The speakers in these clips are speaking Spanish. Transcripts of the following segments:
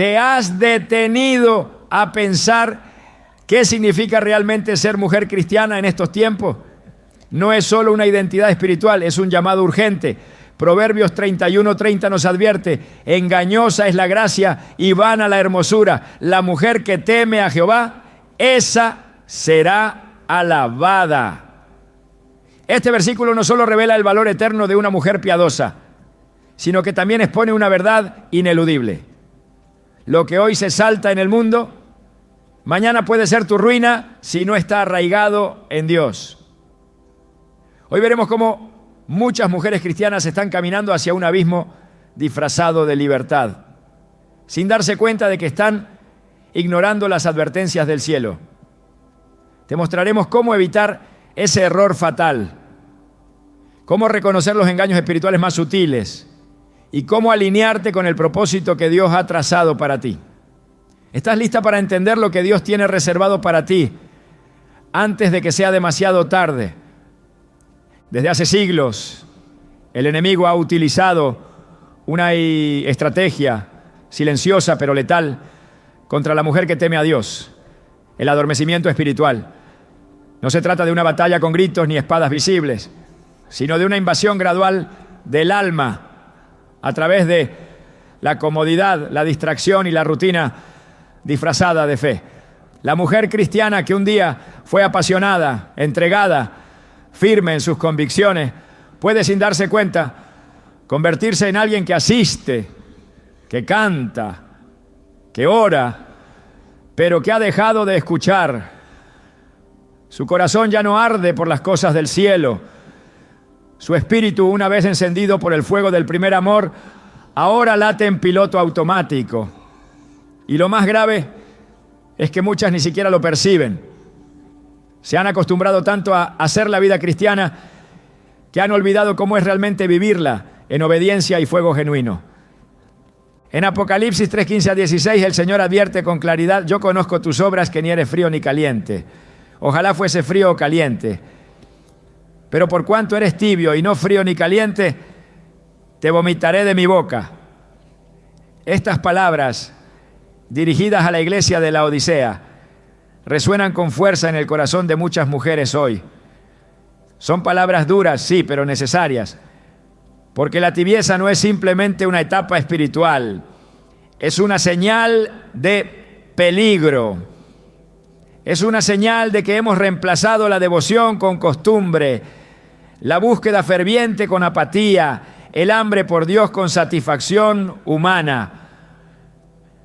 ¿Te has detenido a pensar qué significa realmente ser mujer cristiana en estos tiempos? No es solo una identidad espiritual, es un llamado urgente. Proverbios 31:30 nos advierte: engañosa es la gracia y vana la hermosura. La mujer que teme a Jehová, esa será alabada. Este versículo no solo revela el valor eterno de una mujer piadosa, sino que también expone una verdad ineludible. Lo que hoy se salta en el mundo, mañana puede ser tu ruina si no está arraigado en Dios. Hoy veremos cómo muchas mujeres cristianas están caminando hacia un abismo disfrazado de libertad, sin darse cuenta de que están ignorando las advertencias del cielo. Te mostraremos cómo evitar ese error fatal, cómo reconocer los engaños espirituales más sutiles y cómo alinearte con el propósito que Dios ha trazado para ti. ¿Estás lista para entender lo que Dios tiene reservado para ti antes de que sea demasiado tarde? Desde hace siglos, el enemigo ha utilizado una estrategia silenciosa pero letal contra la mujer que teme a Dios: el adormecimiento espiritual. No se trata de una batalla con gritos ni espadas visibles, sino de una invasión gradual del alma a través de la comodidad, la distracción y la rutina disfrazada de fe. La mujer cristiana que un día fue apasionada, entregada, firme en sus convicciones, puede, sin darse cuenta, convertirse en alguien que asiste, que canta, que ora, pero que ha dejado de escuchar. Su corazón ya no arde por las cosas del cielo. Su espíritu, una vez encendido por el fuego del primer amor, ahora late en piloto automático. Y lo más grave es que muchas ni siquiera lo perciben. Se han acostumbrado tanto a hacer la vida cristiana que han olvidado cómo es realmente vivirla en obediencia y fuego genuino. En Apocalipsis 3:15-16 el Señor advierte con claridad: yo conozco tus obras, que ni eres frío ni caliente. Ojalá fuese frío o caliente. Pero por cuanto eres tibio y no frío ni caliente, te vomitaré de mi boca. Estas palabras, dirigidas a la iglesia de la Odisea, resuenan con fuerza en el corazón de muchas mujeres hoy. Son palabras duras, sí, pero necesarias, porque la tibieza no es simplemente una etapa espiritual, es una señal de peligro. Es una señal de que hemos reemplazado la devoción con costumbre, la búsqueda ferviente con apatía, el hambre por Dios con satisfacción humana.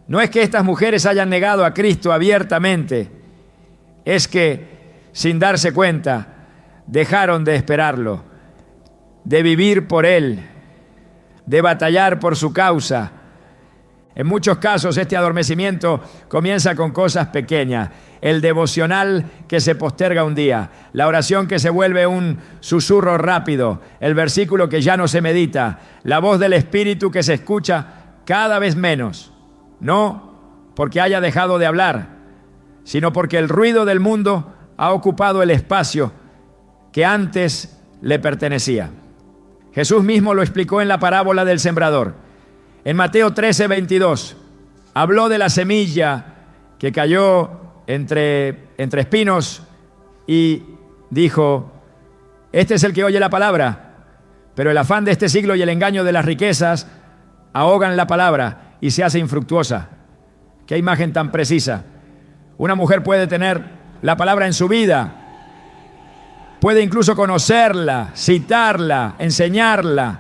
No es que estas mujeres hayan negado a Cristo abiertamente, es que, sin darse cuenta, dejaron de esperarlo, de vivir por Él, de batallar por su causa. En muchos casos este adormecimiento comienza con cosas pequeñas: el devocional que se posterga un día, la oración que se vuelve un susurro rápido, el versículo que ya no se medita, la voz del Espíritu que se escucha cada vez menos. No porque haya dejado de hablar, sino porque el ruido del mundo ha ocupado el espacio que antes le pertenecía. Jesús mismo lo explicó en la parábola del sembrador. En Mateo 13:22, habló de la semilla que cayó entre espinos y dijo: este es el que oye la palabra, pero el afán de este siglo y el engaño de las riquezas ahogan la palabra y se hace infructuosa. Qué imagen tan precisa. Una mujer puede tener la palabra en su vida, puede incluso conocerla, citarla, enseñarla,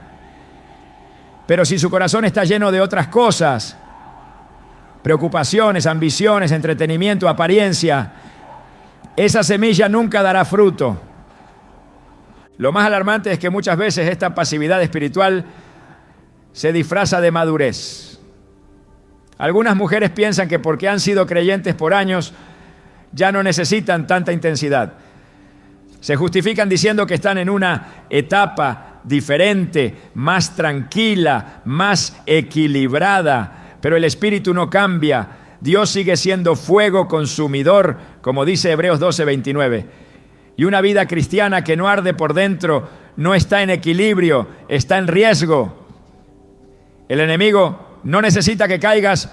pero si su corazón está lleno de otras cosas, preocupaciones, ambiciones, entretenimiento, apariencia, esa semilla nunca dará fruto. Lo más alarmante es que muchas veces esta pasividad espiritual se disfraza de madurez. Algunas mujeres piensan que porque han sido creyentes por años ya no necesitan tanta intensidad. Se justifican diciendo que están en una etapa diferente, más tranquila, más equilibrada, pero el espíritu no cambia. Dios sigue siendo fuego consumidor, como dice Hebreos 12:29. Y una vida cristiana que no arde por dentro no está en equilibrio, está en riesgo. El enemigo no necesita que caigas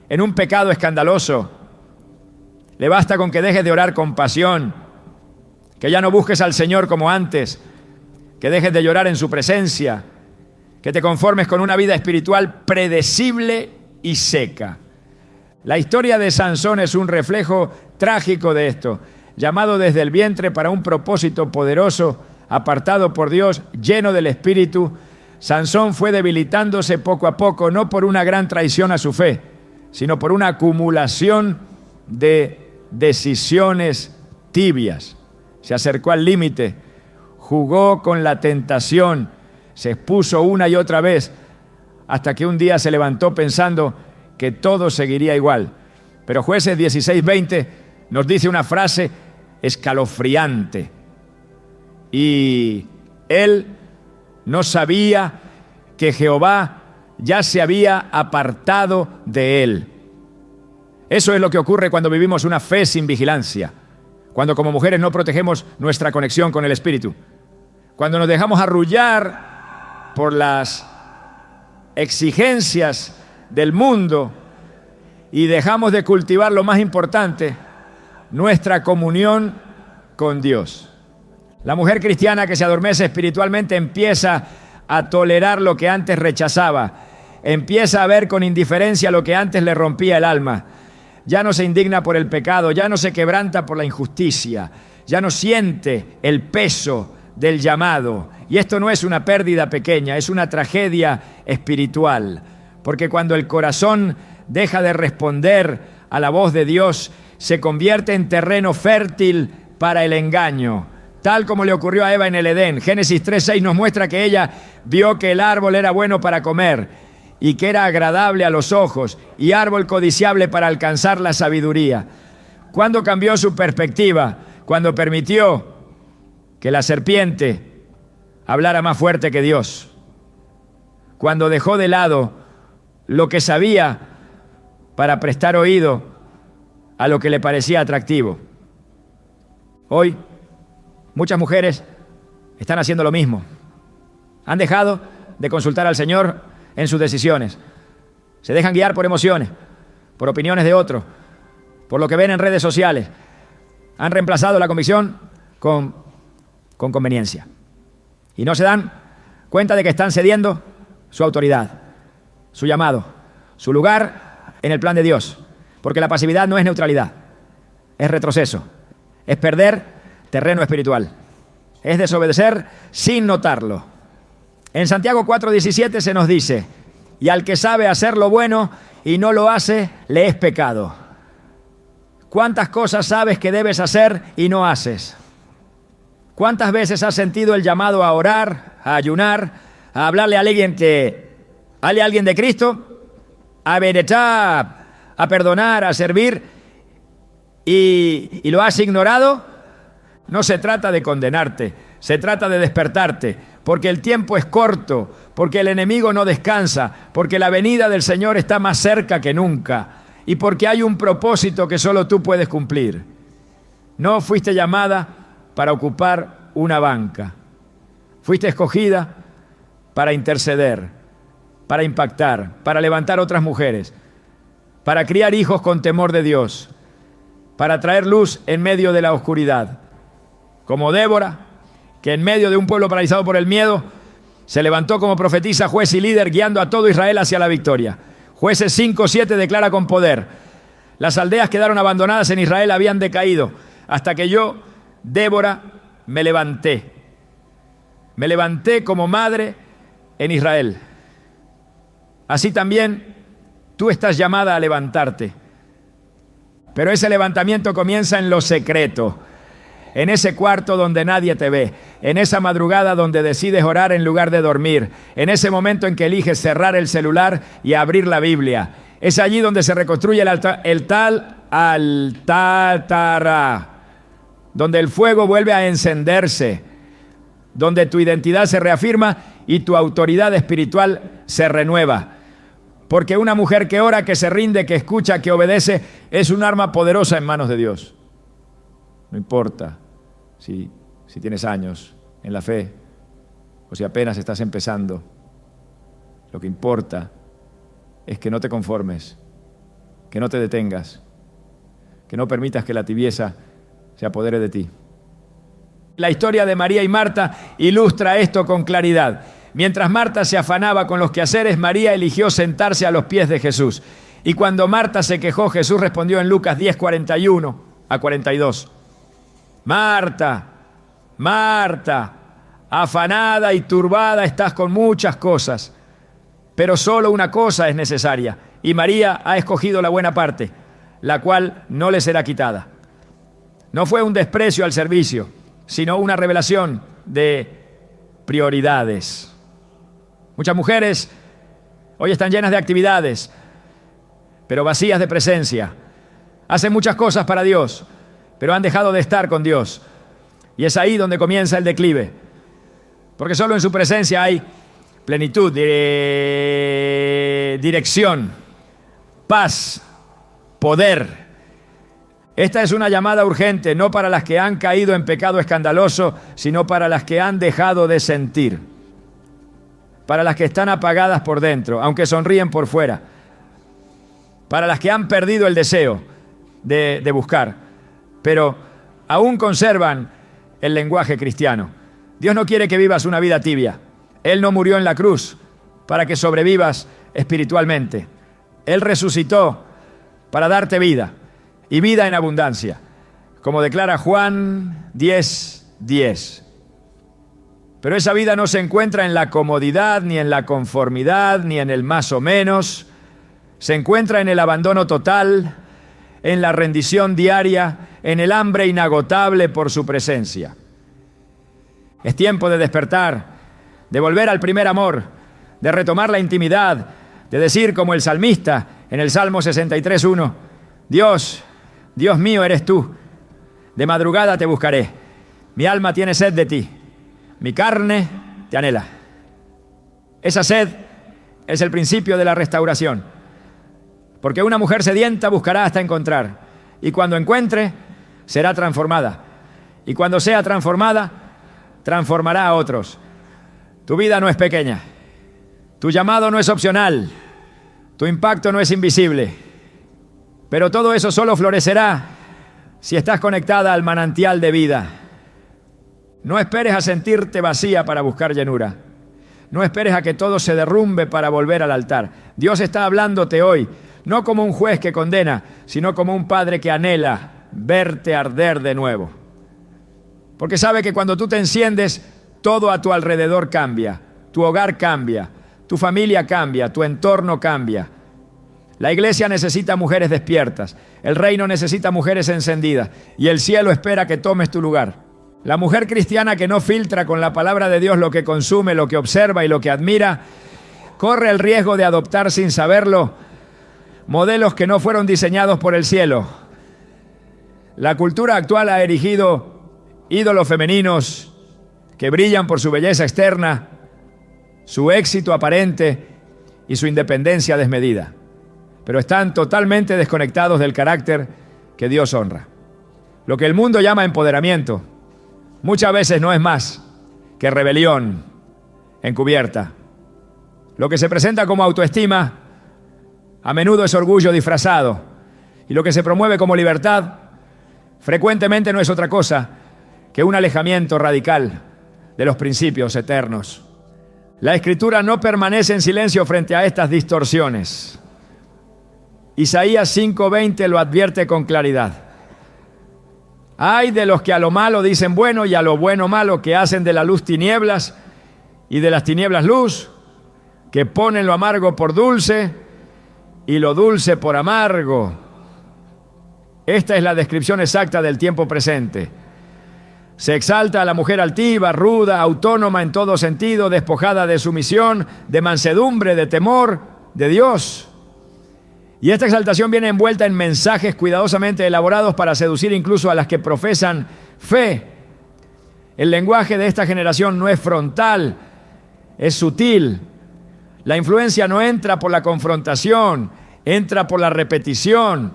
en un pecado escandaloso. Le basta con que dejes de orar con pasión, que ya no busques al Señor como antes, que dejes de llorar en su presencia, que te conformes con una vida espiritual predecible y seca. La historia de Sansón es un reflejo trágico de esto. Llamado desde el vientre para un propósito poderoso, apartado por Dios, lleno del Espíritu, Sansón fue debilitándose poco a poco, no por una gran traición a su fe, sino por una acumulación de decisiones tibias. Se acercó al límite, jugó con la tentación, se expuso una y otra vez, hasta que un día se levantó pensando que todo seguiría igual. Pero Jueces 16:20 nos dice una frase escalofriante. Y él no sabía que Jehová ya se había apartado de él. Eso es lo que ocurre cuando vivimos una fe sin vigilancia, cuando como mujeres no protegemos nuestra conexión con el Espíritu, cuando nos dejamos arrullar por las exigencias del mundo y dejamos de cultivar lo más importante, nuestra comunión con Dios. La mujer cristiana que se adormece espiritualmente empieza a tolerar lo que antes rechazaba, empieza a ver con indiferencia lo que antes le rompía el alma. Ya no se indigna por el pecado, ya no se quebranta por la injusticia, ya no siente el peso del llamado. Y esto no es una pérdida pequeña, es una tragedia espiritual, porque cuando el corazón deja de responder a la voz de Dios, se convierte en terreno fértil para el engaño, tal como le ocurrió a Eva en el Edén. Génesis 3:6 nos muestra que ella vio que el árbol era bueno para comer y que era agradable a los ojos y árbol codiciable para alcanzar la sabiduría. ¿Cuándo cambió su perspectiva? Cuando permitió que la serpiente hablara más fuerte que Dios. Cuando dejó de lado lo que sabía para prestar oído a lo que le parecía atractivo. Hoy, muchas mujeres están haciendo lo mismo. Han dejado de consultar al Señor en sus decisiones. Se dejan guiar por emociones, por opiniones de otros, por lo que ven en redes sociales. Han reemplazado la convicción con conveniencia. Y no se dan cuenta de que están cediendo su autoridad, su llamado, su lugar en el plan de Dios. Porque la pasividad no es neutralidad, es retroceso, es perder terreno espiritual, es desobedecer sin notarlo. En Santiago 4:17 se nos dice: y al que sabe hacer lo bueno y no lo hace, le es pecado. ¿Cuántas cosas sabes que debes hacer y no haces? ¿Cuántas veces has sentido el llamado a orar, a ayunar, a hablarle a alguien de Cristo, a beretar, a perdonar, a servir, y lo has ignorado? No se trata de condenarte, se trata de despertarte, porque el tiempo es corto, porque el enemigo no descansa, porque la venida del Señor está más cerca que nunca y porque hay un propósito que solo tú puedes cumplir. No fuiste llamada para ocupar una banca, fuiste escogida para interceder, para impactar, para levantar otras mujeres, para criar hijos con temor de Dios, para traer luz en medio de la oscuridad, como Débora, que en medio de un pueblo paralizado por el miedo, se levantó como profetisa, juez y líder, guiando a todo Israel hacia la victoria. Jueces 5:7 declara con poder: las aldeas quedaron abandonadas en Israel, habían decaído, hasta que yo, Débora, me levanté. Me levanté como madre en Israel. Así también tú estás llamada a levantarte. Pero ese levantamiento comienza en lo secreto, en ese cuarto donde nadie te ve, en esa madrugada donde decides orar en lugar de dormir, en ese momento en que eliges cerrar el celular y abrir la Biblia. Es allí donde se reconstruye el tal altar, donde el fuego vuelve a encenderse, donde tu identidad se reafirma y tu autoridad espiritual se renueva. Porque una mujer que ora, que se rinde, que escucha, que obedece, es un arma poderosa en manos de Dios. No importa si tienes años en la fe o si apenas estás empezando. Lo que importa es que no te conformes que no te detengas, que no permitas que la tibieza se apodere de ti. La historia de María y Marta ilustra esto con claridad. Mientras Marta se afanaba con los quehaceres, María eligió sentarse a los pies de Jesús. Y cuando Marta se quejó, Jesús respondió en Lucas 10, 41 a 42. Marta, Marta, afanada y turbada estás con muchas cosas, pero solo una cosa es necesaria, y María ha escogido la buena parte, la cual no le será quitada. No fue un desprecio al servicio, sino una revelación de prioridades. Muchas mujeres hoy están llenas de actividades, pero vacías de presencia. Hacen muchas cosas para Dios, pero han dejado de estar con Dios. Y es ahí donde comienza el declive. Porque solo en su presencia hay plenitud, dirección, paz, poder. Esta es una llamada urgente, no para las que han caído en pecado escandaloso, sino para las que han dejado de sentir. Para las que están apagadas por dentro, aunque sonríen por fuera. Para las que han perdido el deseo de buscar, pero aún conservan el lenguaje cristiano. Dios no quiere que vivas una vida tibia. Él no murió en la cruz para que sobrevivas espiritualmente. Él resucitó para darte vida, y vida en abundancia, como declara Juan 10:10. Pero esa vida no se encuentra en la comodidad, ni en la conformidad, ni en el más o menos. Se encuentra en el abandono total, en la rendición diaria, en el hambre inagotable por su presencia. Es tiempo de despertar, de volver al primer amor, de retomar la intimidad, de decir como el salmista en el Salmo 63:1, Dios, Dios mío eres tú, de madrugada te buscaré, mi alma tiene sed de ti, mi carne te anhela. Esa sed es el principio de la restauración, porque una mujer sedienta buscará hasta encontrar, y cuando encuentre, será transformada, y cuando sea transformada, transformará a otros. Tu vida no es pequeña, tu llamado no es opcional, tu impacto no es invisible, pero todo eso solo florecerá si estás conectada al manantial de vida. No esperes a sentirte vacía para buscar llenura. No esperes a que todo se derrumbe para volver al altar. Dios está hablándote hoy, no como un juez que condena, sino como un padre que anhela verte arder de nuevo. Porque sabe que cuando tú te enciendes, todo a tu alrededor cambia. Tu hogar cambia, tu familia cambia, tu entorno cambia. La iglesia necesita mujeres despiertas, el reino necesita mujeres encendidas y el cielo espera que tomes tu lugar. La mujer cristiana que no filtra con la palabra de Dios lo que consume, lo que observa y lo que admira, corre el riesgo de adoptar sin saberlo modelos que no fueron diseñados por el cielo. La cultura actual ha erigido ídolos femeninos que brillan por su belleza externa, su éxito aparente y su independencia desmedida, pero están totalmente desconectados del carácter que Dios honra. Lo que el mundo llama empoderamiento muchas veces no es más que rebelión encubierta. Lo que se presenta como autoestima a menudo es orgullo disfrazado, y lo que se promueve como libertad frecuentemente no es otra cosa que un alejamiento radical de los principios eternos. La Escritura no permanece en silencio frente a estas distorsiones. Isaías 5:20 lo advierte con claridad. Ay de los que a lo malo dicen bueno y a lo bueno malo, que hacen de la luz tinieblas y de las tinieblas luz, que ponen lo amargo por dulce y lo dulce por amargo. Esta es la descripción exacta del tiempo presente. Se exalta a la mujer altiva, ruda, autónoma en todo sentido, despojada de sumisión, de mansedumbre, de temor de Dios. Y esta exaltación viene envuelta en mensajes cuidadosamente elaborados para seducir incluso a las que profesan fe. El lenguaje de esta generación no es frontal, es sutil. La influencia no entra por la confrontación, entra por la repetición.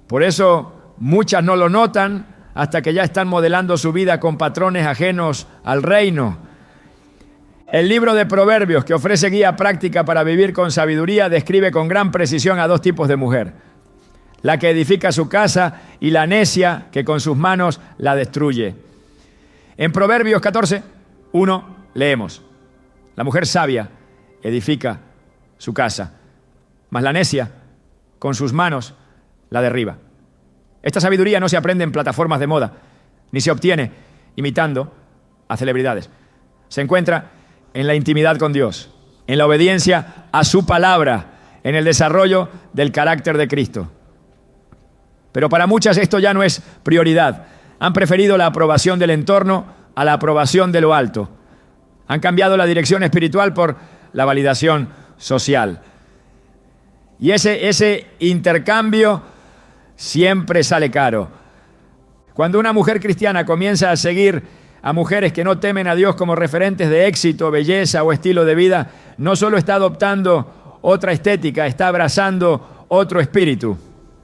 Por eso muchas no lo notan hasta que ya están modelando su vida con patrones ajenos al reino. El libro de Proverbios, que ofrece guía práctica para vivir con sabiduría, describe con gran precisión a dos tipos de mujer. la que edifica su casa, y la necia que con sus manos la destruye. En Proverbios 14:1 leemos: la mujer sabia edifica su casa, mas la necia con sus manos la derriba. Esta sabiduría no se aprende en plataformas de moda, ni se obtiene imitando a celebridades. Se encuentra en la intimidad con Dios, en la obediencia a su palabra, en el desarrollo del carácter de Cristo. Pero para muchas esto ya no es prioridad. Han preferido la aprobación del entorno a la aprobación de lo alto. Han cambiado la dirección espiritual por la validación social. Y ese intercambio siempre sale caro. Cuando una mujer cristiana comienza a seguir a mujeres que no temen a Dios como referentes de éxito, belleza o estilo de vida, no solo está adoptando otra estética, está abrazando otro espíritu.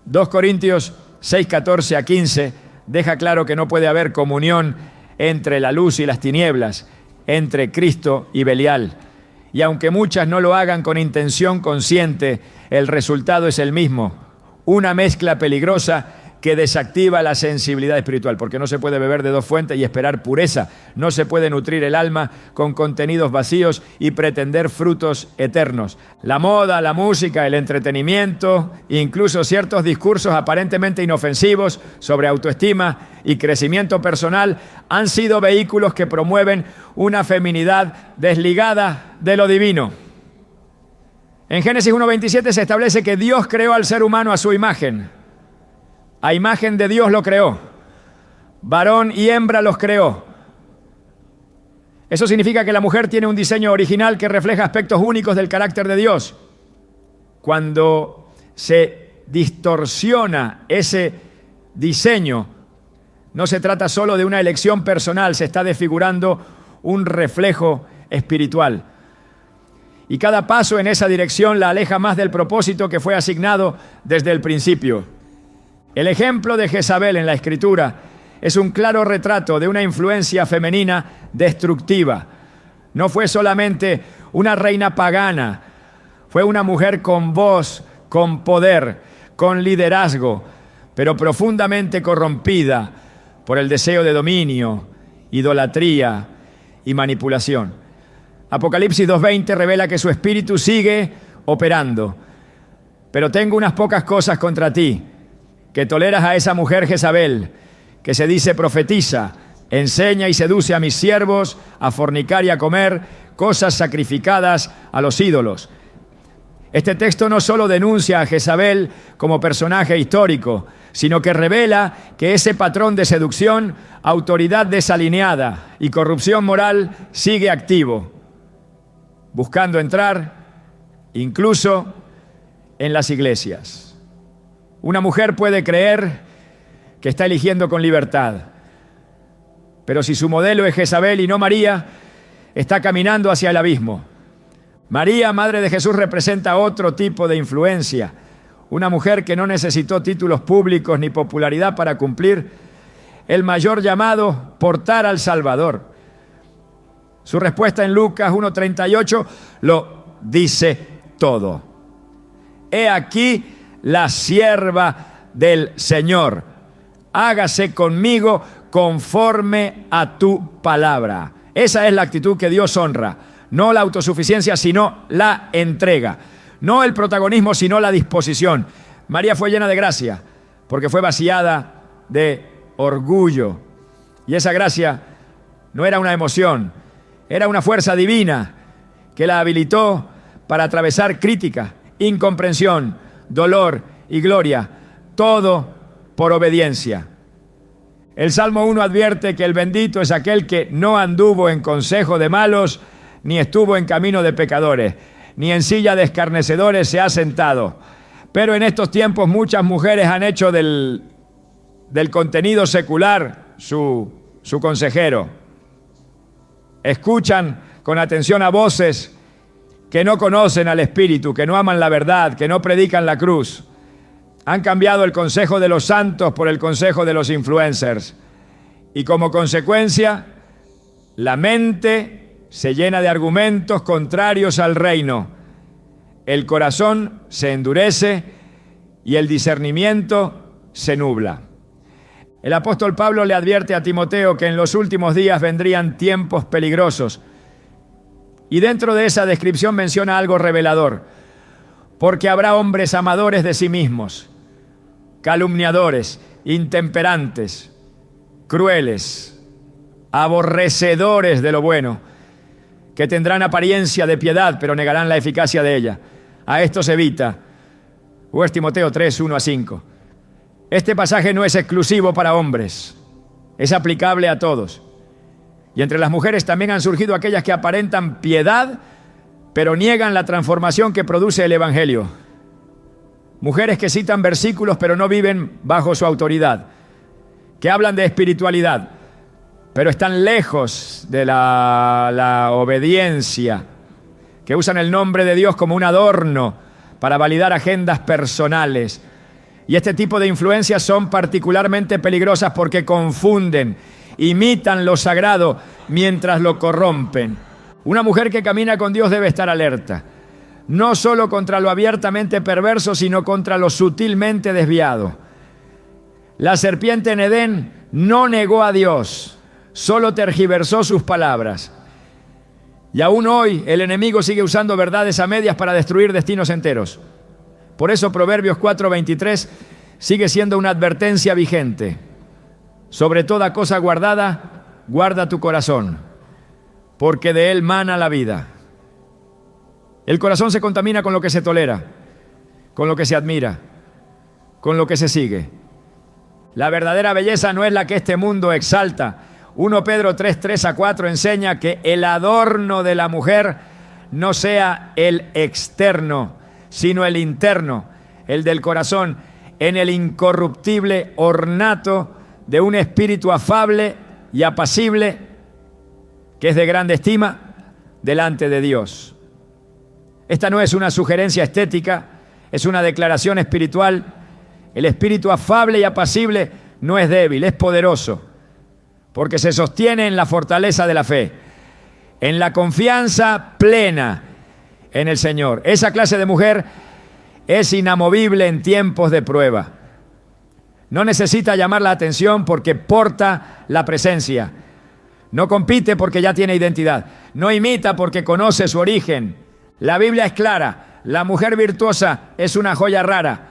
2 Corintios 6:14-15 deja claro que no puede haber comunión entre la luz y las tinieblas, entre Cristo y Belial. Y aunque muchas no lo hagan con intención consciente, el resultado es el mismo: una mezcla peligrosa que desactiva la sensibilidad espiritual, porque no se puede beber de dos fuentes y esperar pureza. No se puede nutrir el alma con contenidos vacíos y pretender frutos eternos. La moda, la música, el entretenimiento, incluso ciertos discursos aparentemente inofensivos sobre autoestima y crecimiento personal han sido vehículos que promueven una feminidad desligada de lo divino. En Génesis 1:27 se establece que Dios creó al ser humano a su imagen. A imagen de Dios lo creó. Varón y hembra los creó. Eso significa que la mujer tiene un diseño original que refleja aspectos únicos del carácter de Dios. Cuando se distorsiona ese diseño, no se trata solo de una elección personal, se está desfigurando un reflejo espiritual. Y cada paso en esa dirección la aleja más del propósito que fue asignado desde el principio. El ejemplo de Jezabel en la Escritura es un claro retrato de una influencia femenina destructiva. No fue solamente una reina pagana, fue una mujer con voz, con poder, con liderazgo, pero profundamente corrompida por el deseo de dominio, idolatría y manipulación. Apocalipsis 2:20 revela que su espíritu sigue operando. Pero tengo unas pocas cosas contra ti, que toleras a esa mujer Jezabel, que se dice profetiza, enseña y seduce a mis siervos a fornicar y a comer cosas sacrificadas a los ídolos. Este texto no solo denuncia a Jezabel como personaje histórico, sino que revela que ese patrón de seducción, autoridad desalineada y corrupción moral sigue activo, buscando entrar incluso en las iglesias. Una mujer puede creer que está eligiendo con libertad, pero si su modelo es Jezabel y no María, está caminando hacia el abismo. María, madre de Jesús, representa otro tipo de influencia, una mujer que no necesitó títulos públicos ni popularidad para cumplir el mayor llamado: portar al Salvador. Su respuesta en Lucas 1:38 lo dice todo. He aquí la sierva del Señor, hágase conmigo conforme a tu palabra. Esa es la actitud que Dios honra, no la autosuficiencia, sino la entrega, no el protagonismo, sino la disposición. María fue llena de gracia, porque fue vaciada de orgullo, y esa gracia no era una emoción, era una fuerza divina que la habilitó para atravesar crítica, incomprensión, dolor y gloria, todo por obediencia. El Salmo 1 advierte que el bendito es aquel que no anduvo en consejo de malos, ni estuvo en camino de pecadores, ni en silla de escarnecedores se ha sentado. Pero en estos tiempos muchas mujeres han hecho del contenido secular su consejero. Escuchan con atención a voces que no conocen al Espíritu, que no aman la verdad, que no predican la cruz. Han cambiado el consejo de los santos por el consejo de los influencers. Y como consecuencia, la mente se llena de argumentos contrarios al reino. El corazón se endurece y el discernimiento se nubla. El apóstol Pablo le advierte a Timoteo que en los últimos días vendrían tiempos peligrosos. Y dentro de esa descripción menciona algo revelador. Porque habrá hombres amadores de sí mismos, calumniadores, intemperantes, crueles, aborrecedores de lo bueno, que tendrán apariencia de piedad, pero negarán la eficacia de ella. A estos evita. O es Timoteo 3, 1-5. Este pasaje no es exclusivo para hombres, es aplicable a todos. Y entre las mujeres también han surgido aquellas que aparentan piedad, pero niegan la transformación que produce el Evangelio. Mujeres que citan versículos, pero no viven bajo su autoridad. Que hablan de espiritualidad, pero están lejos de la obediencia. Que usan el nombre de Dios como un adorno para validar agendas personales. Y este tipo de influencias son particularmente peligrosas porque confunden, imitan lo sagrado mientras lo corrompen. Una mujer que camina con Dios debe estar alerta, no solo contra lo abiertamente perverso, sino contra lo sutilmente desviado. La serpiente en Edén no negó a Dios, solo tergiversó sus palabras. Y aún hoy el enemigo sigue usando verdades a medias para destruir destinos enteros. Por eso Proverbios 4:23 sigue siendo una advertencia vigente. Sobre toda cosa guardada, guarda tu corazón, porque de él mana la vida. El corazón se contamina con lo que se tolera, con lo que se admira, con lo que se sigue. La verdadera belleza no es la que este mundo exalta. 1 Pedro 3, 3-4 enseña que el adorno de la mujer no sea el externo, sino el interno, el del corazón, en el incorruptible ornato de un espíritu afable y apacible, que es de grande estima delante de Dios. Esta no es una sugerencia estética, es una declaración espiritual. El espíritu afable y apacible no es débil, es poderoso, porque se sostiene en la fortaleza de la fe, en la confianza plena en el Señor. Esa clase de mujer es inamovible en tiempos de prueba. No necesita llamar la atención porque porta la presencia. No compite porque ya tiene identidad. No imita porque conoce su origen. La Biblia es clara. La mujer virtuosa es una joya rara.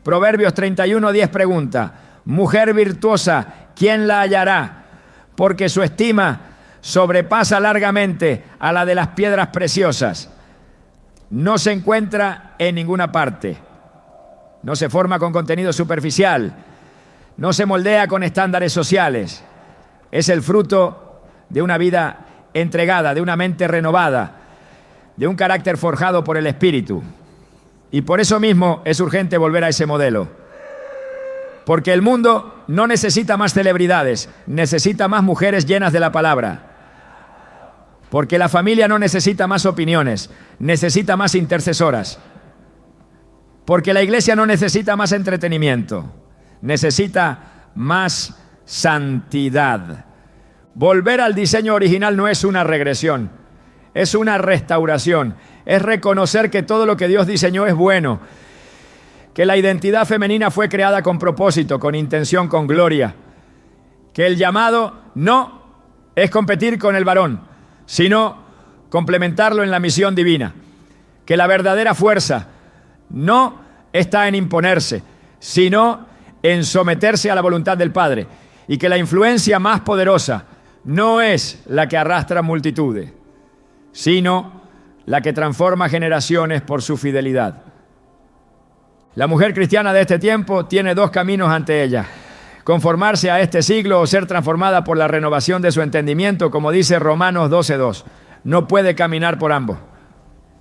Proverbios 31:10 pregunta: mujer virtuosa, ¿quién la hallará? Porque su estima sobrepasa largamente a la de las piedras preciosas. No se encuentra en ninguna parte. No se forma con contenido superficial. No se moldea con estándares sociales. Es el fruto de una vida entregada, de una mente renovada, de un carácter forjado por el Espíritu. Y por eso mismo es urgente volver a ese modelo. Porque el mundo no necesita más celebridades, necesita más mujeres llenas de la palabra. Porque la familia no necesita más opiniones, necesita más intercesoras. Porque la iglesia no necesita más entretenimiento, necesita más santidad. Volver al diseño original no es una regresión, es una restauración. Es reconocer que todo lo que Dios diseñó es bueno, que la identidad femenina fue creada con propósito, con intención, con gloria, que el llamado no es competir con el varón, sino complementarlo en la misión divina, que la verdadera fuerza no está en imponerse, sino en someterse a la voluntad del Padre, y que la influencia más poderosa no es la que arrastra multitudes, sino la que transforma generaciones por su fidelidad. La mujer cristiana de este tiempo tiene dos caminos ante ella: conformarse a este siglo o ser transformada por la renovación de su entendimiento, como dice Romanos 12:2. No puede caminar por ambos.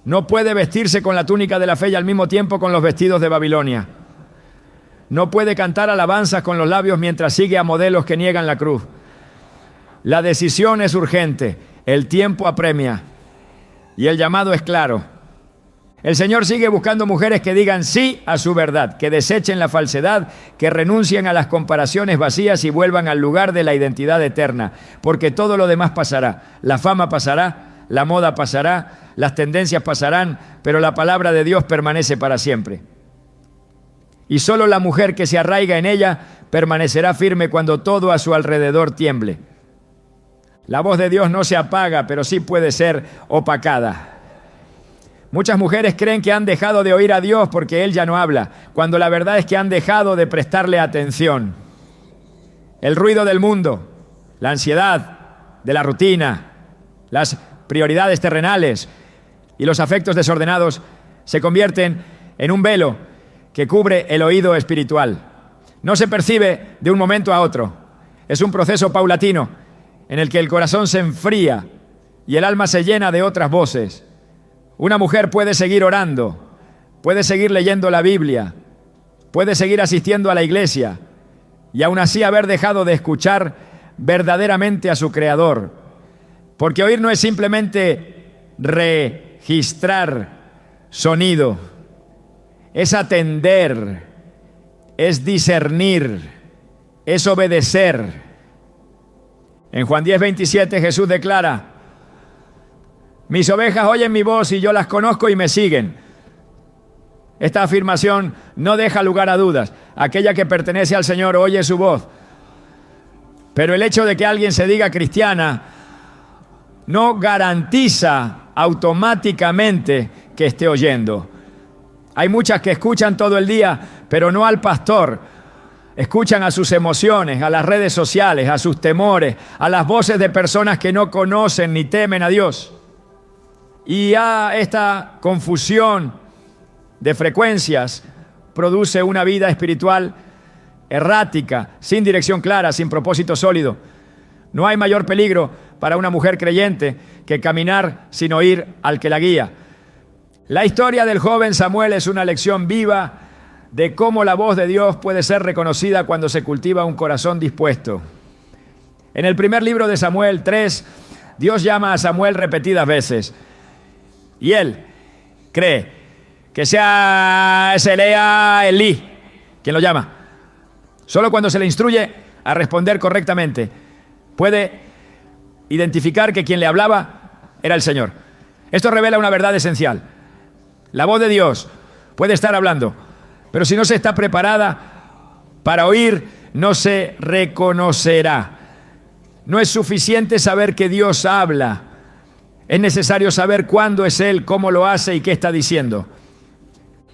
No puede vestirse con la túnica de la fe y al mismo tiempo con los vestidos de Babilonia. No puede cantar alabanzas con los labios mientras sigue a modelos que niegan la cruz. La decisión es urgente, el tiempo apremia y el llamado es claro. El Señor sigue buscando mujeres que digan sí a su verdad, que desechen la falsedad, que renuncien a las comparaciones vacías y vuelvan al lugar de la identidad eterna, porque todo lo demás pasará. La fama pasará, la moda pasará, las tendencias pasarán, pero la palabra de Dios permanece para siempre. y solo la mujer que se arraiga en ella permanecerá firme cuando todo a su alrededor tiemble. La voz de Dios no se apaga, pero sí puede ser opacada. Muchas mujeres creen que han dejado de oír a Dios porque Él ya no habla, cuando la verdad es que han dejado de prestarle atención. El ruido del mundo, la ansiedad de la rutina, las prioridades terrenales y los afectos desordenados se convierten en un velo que cubre el oído espiritual. No se percibe de un momento a otro. Es un proceso paulatino en el que el corazón se enfría y el alma se llena de otras voces. Una mujer puede seguir orando, puede seguir leyendo la Biblia, puede seguir asistiendo a la iglesia y aún así haber dejado de escuchar verdaderamente a su Creador. Porque oír no es simplemente registrar sonido, es atender, es discernir, es obedecer. En Juan 10:27 Jesús declara: mis ovejas oyen mi voz y yo las conozco y me siguen. Esta afirmación no deja lugar a dudas. Aquella que pertenece al Señor oye su voz. Pero el hecho de que alguien se diga cristiana no garantiza automáticamente que esté oyendo. Hay muchas que escuchan todo el día, pero no al pastor. Escuchan a sus emociones, a las redes sociales, a sus temores, a las voces de personas que no conocen ni temen a Dios. Y a esta confusión de frecuencias produce una vida espiritual errática, sin dirección clara, sin propósito sólido. No hay mayor peligro para una mujer creyente que caminar sin oír al que la guía. La historia del joven Samuel es una lección viva de cómo la voz de Dios puede ser reconocida cuando se cultiva un corazón dispuesto. En el primer libro de Samuel 3, Dios llama a Samuel repetidas veces. Y él cree que se lea Elí quien lo llama. Solo cuando se le instruye a responder correctamente puede identificar que quien le hablaba era el Señor. Esto revela una verdad esencial. La voz de Dios puede estar hablando, pero si no se está preparada para oír, no se reconocerá. No es suficiente saber que Dios habla. Es necesario saber cuándo es Él, cómo lo hace y qué está diciendo.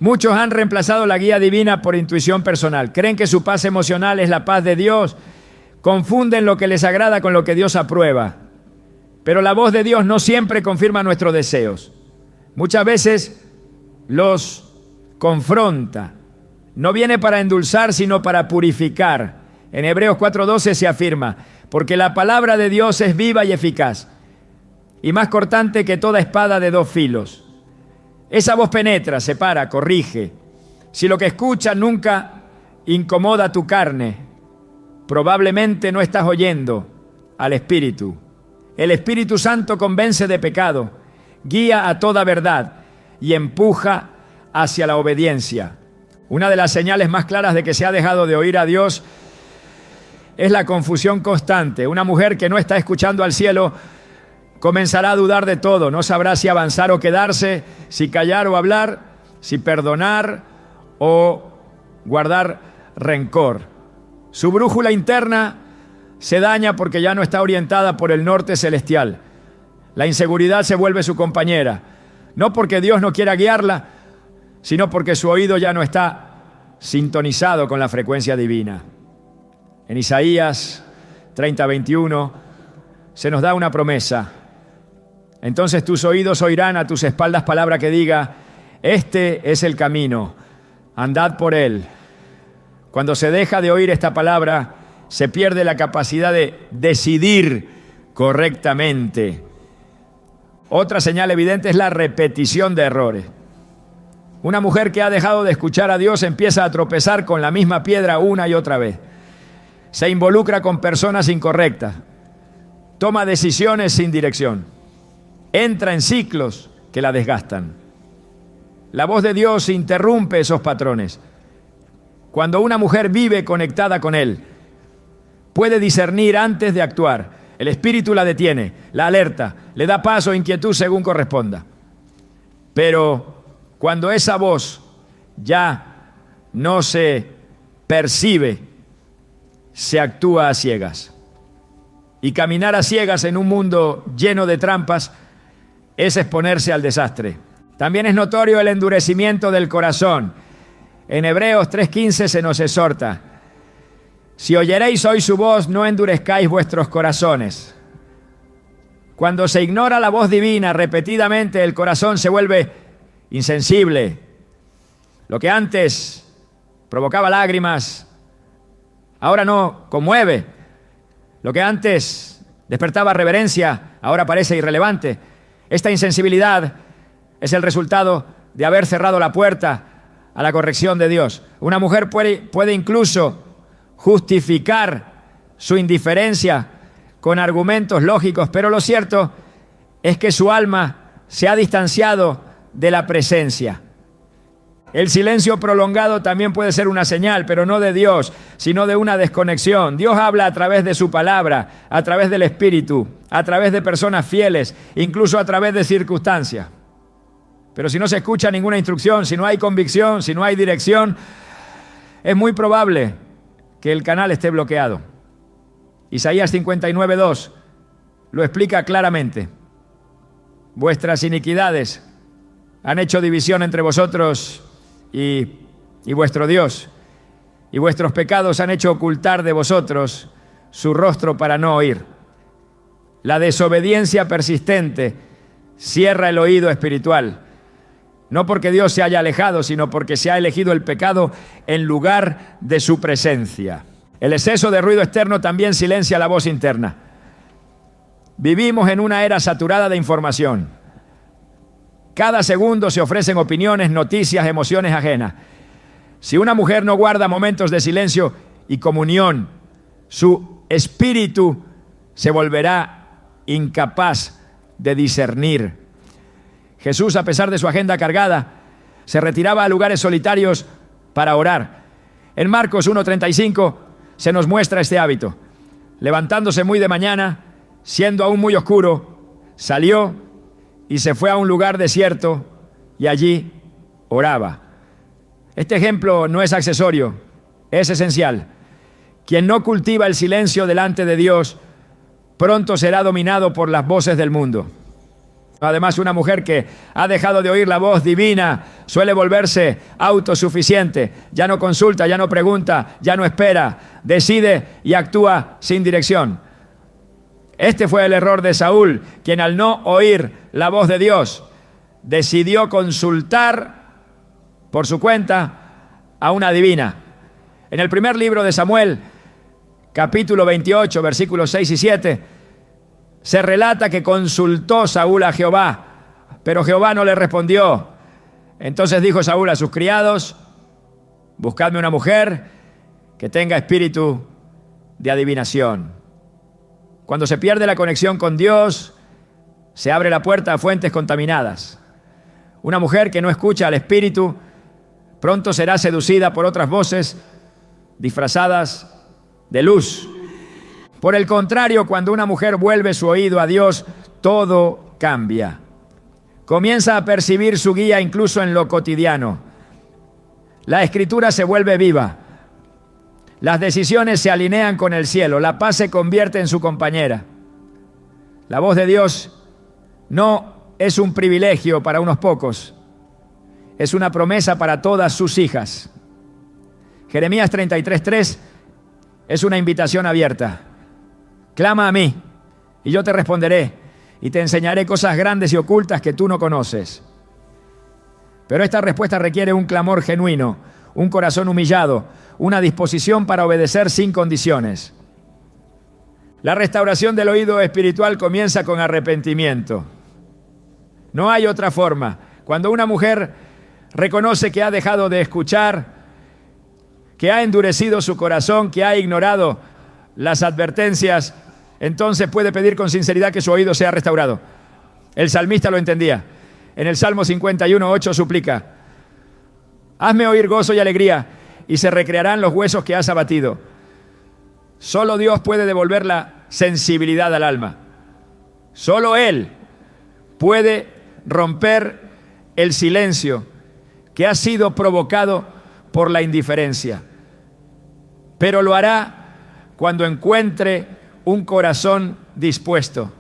Muchos han reemplazado la guía divina por intuición personal. Creen que su paz emocional es la paz de Dios. Confunden lo que les agrada con lo que Dios aprueba. Pero la voz de Dios no siempre confirma nuestros deseos. Muchas veces los confronta. No viene para endulzar, sino para purificar. En Hebreos 4:12 se afirma: porque la palabra de Dios es viva y eficaz, y más cortante que toda espada de dos filos. Esa voz penetra, separa, corrige. Si lo que escuchas nunca incomoda tu carne, probablemente no estás oyendo al Espíritu. El Espíritu Santo convence de pecado, guía a toda verdad y empuja hacia la obediencia. Una de las señales más claras de que se ha dejado de oír a Dios es la confusión constante. Una mujer que no está escuchando al cielo comenzará a dudar de todo, no sabrá si avanzar o quedarse, si callar o hablar, si perdonar o guardar rencor. Su brújula interna se daña porque ya no está orientada por el norte celestial. La inseguridad se vuelve su compañera, no porque Dios no quiera guiarla, sino porque su oído ya no está sintonizado con la frecuencia divina. En Isaías 30:21 se nos da una promesa. Entonces tus oídos oirán a tus espaldas palabra que diga: este es el camino, andad por él. Cuando se deja de oír esta palabra, se pierde la capacidad de decidir correctamente. Otra señal evidente es la repetición de errores. Una mujer que ha dejado de escuchar a Dios empieza a tropezar con la misma piedra una y otra vez. Se involucra con personas incorrectas. Toma decisiones sin dirección. Entra en ciclos que la desgastan. La voz de Dios interrumpe esos patrones. Cuando una mujer vive conectada con Él, puede discernir antes de actuar. El Espíritu la detiene, la alerta, le da paso o inquietud según corresponda. Pero cuando esa voz ya no se percibe, se actúa a ciegas. Y caminar a ciegas en un mundo lleno de trampas es exponerse al desastre. También es notorio el endurecimiento del corazón. En Hebreos 3:15 se nos exhorta: si oyeréis hoy su voz, no endurezcáis vuestros corazones. Cuando se ignora la voz divina repetidamente, el corazón se vuelve insensible. Lo que antes provocaba lágrimas, ahora no conmueve. Lo que antes despertaba reverencia, ahora parece irrelevante. Esta insensibilidad es el resultado de haber cerrado la puerta a la corrección de Dios. Una mujer puede incluso justificar su indiferencia con argumentos lógicos, pero lo cierto es que su alma se ha distanciado de la presencia. El silencio prolongado también puede ser una señal, pero no de Dios, sino de una desconexión. Dios habla a través de su palabra, a través del Espíritu, a través de personas fieles, incluso a través de circunstancias. Pero si no se escucha ninguna instrucción, si no hay convicción, si no hay dirección, es muy probable que el canal esté bloqueado. Isaías 59:2 lo explica claramente. Vuestras iniquidades han hecho división entre vosotros y vuestro Dios, y vuestros pecados han hecho ocultar de vosotros su rostro para no oír. La desobediencia persistente cierra el oído espiritual, no porque Dios se haya alejado, sino porque se ha elegido el pecado en lugar de su presencia. El exceso de ruido externo también silencia la voz interna. Vivimos en una era saturada de información. Cada segundo se ofrecen opiniones, noticias, emociones ajenas. Si una mujer no guarda momentos de silencio y comunión, su espíritu se volverá incapaz de discernir. Jesús, a pesar de su agenda cargada, se retiraba a lugares solitarios para orar. En Marcos 1:35 se nos muestra este hábito. Levantándose muy de mañana, siendo aún muy oscuro, salió y se fue a un lugar desierto y allí oraba. Este ejemplo no es accesorio, es esencial. Quien no cultiva el silencio delante de Dios, pronto será dominado por las voces del mundo. Además, una mujer que ha dejado de oír la voz divina suele volverse autosuficiente. Ya no consulta, ya no pregunta, ya no espera, decide y actúa sin dirección. Este fue el error de Saúl, quien al no oír la voz de Dios, decidió consultar por su cuenta a una adivina. En el primer libro de Samuel, capítulo 28, versículos 6 y 7, se relata que consultó Saúl a Jehová, pero Jehová no le respondió. Entonces dijo Saúl a sus criados: buscadme una mujer que tenga espíritu de adivinación. Cuando se pierde la conexión con Dios, se abre la puerta a fuentes contaminadas. Una mujer que no escucha al Espíritu pronto será seducida por otras voces disfrazadas de luz. Por el contrario, cuando una mujer vuelve su oído a Dios, todo cambia. Comienza a percibir su guía incluso en lo cotidiano. La Escritura se vuelve viva. Las decisiones se alinean con el cielo. La paz se convierte en su compañera. La voz de Dios no es un privilegio para unos pocos. Es una promesa para todas sus hijas. Jeremías 33:3 es una invitación abierta. Clama a mí y yo te responderé y te enseñaré cosas grandes y ocultas que tú no conoces. Pero esta respuesta requiere un clamor genuino, un corazón humillado, una disposición para obedecer sin condiciones. La restauración del oído espiritual comienza con arrepentimiento. No hay otra forma. Cuando una mujer reconoce que ha dejado de escuchar, que ha endurecido su corazón, que ha ignorado las advertencias, entonces puede pedir con sinceridad que su oído sea restaurado. El salmista lo entendía. En el Salmo 51:8 suplica: hazme oír gozo y alegría, y se recrearán los huesos que has abatido. Solo Dios puede devolver la sensibilidad al alma. Solo Él puede romper el silencio que ha sido provocado por la indiferencia, pero lo hará cuando encuentre un corazón dispuesto.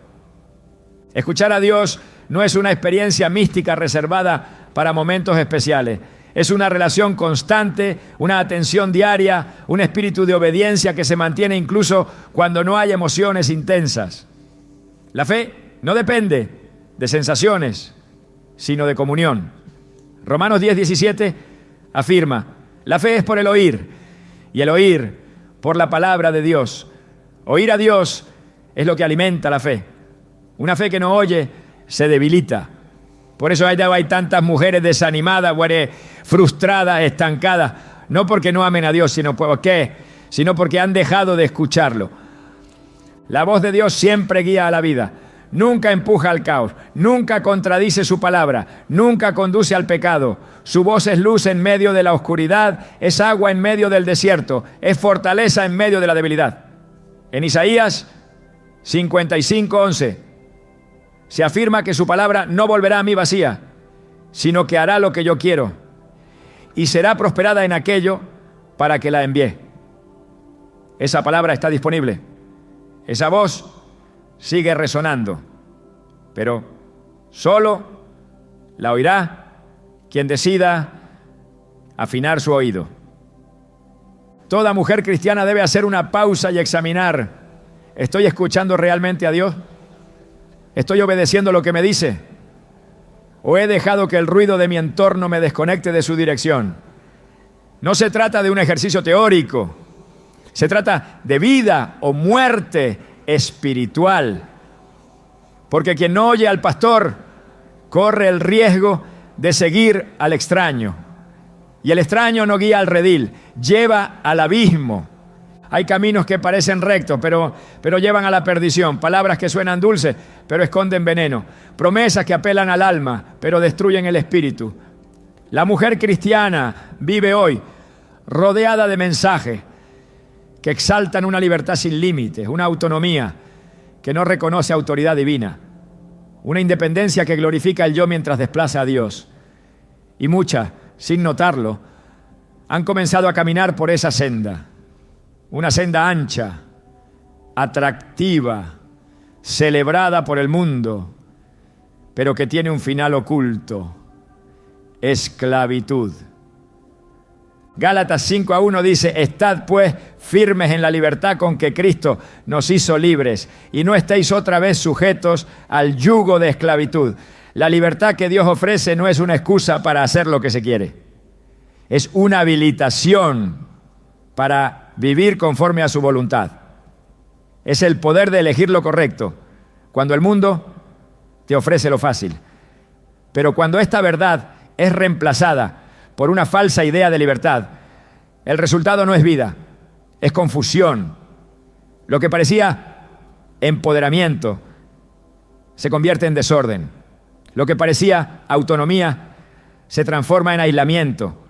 Escuchar a Dios no es una experiencia mística reservada para momentos especiales. Es una relación constante, una atención diaria, un espíritu de obediencia que se mantiene incluso cuando no hay emociones intensas. La fe no depende de sensaciones, sino de comunión. Romanos 10:17 afirma: la fe es por el oír, y el oír por la palabra de Dios. Oír a Dios es lo que alimenta la fe. Una fe que no oye se debilita. Por eso hay tantas mujeres desanimadas, frustradas, estancadas, no porque no amen a Dios, sino porque han dejado de escucharlo. La voz de Dios siempre guía a la vida, nunca empuja al caos, nunca contradice su palabra, nunca conduce al pecado. Su voz es luz en medio de la oscuridad, es agua en medio del desierto, es fortaleza en medio de la debilidad. En Isaías 55:11 se afirma que su palabra no volverá a mí vacía, sino que hará lo que yo quiero y será prosperada en aquello para que la envié. Esa palabra está disponible. Esa voz sigue resonando, pero solo la oirá quien decida afinar su oído. Toda mujer cristiana debe hacer una pausa y examinar: ¿estoy escuchando realmente a Dios? ¿Estoy obedeciendo lo que me dice? ¿O he dejado que el ruido de mi entorno me desconecte de su dirección? No se trata de un ejercicio teórico, se trata de vida o muerte espiritual. Porque quien no oye al pastor corre el riesgo de seguir al extraño. Y el extraño no guía al redil, lleva al abismo. Hay caminos que parecen rectos, pero llevan a la perdición. Palabras que suenan dulces, pero esconden veneno. Promesas que apelan al alma, pero destruyen el espíritu. La mujer cristiana vive hoy rodeada de mensajes que exaltan una libertad sin límites, una autonomía que no reconoce autoridad divina, una independencia que glorifica el yo mientras desplaza a Dios. Y muchas, sin notarlo, han comenzado a caminar por esa senda. Una senda ancha, atractiva, celebrada por el mundo, pero que tiene un final oculto: esclavitud. Gálatas 5:1 dice: estad pues firmes en la libertad con que Cristo nos hizo libres, y no estéis otra vez sujetos al yugo de esclavitud. La libertad que Dios ofrece no es una excusa para hacer lo que se quiere, es una habilitación para vivir conforme a su voluntad. Es el poder de elegir lo correcto, cuando el mundo te ofrece lo fácil. Pero cuando esta verdad es reemplazada por una falsa idea de libertad, el resultado no es vida, es confusión. Lo que parecía empoderamiento se convierte en desorden. Lo que parecía autonomía se transforma en aislamiento.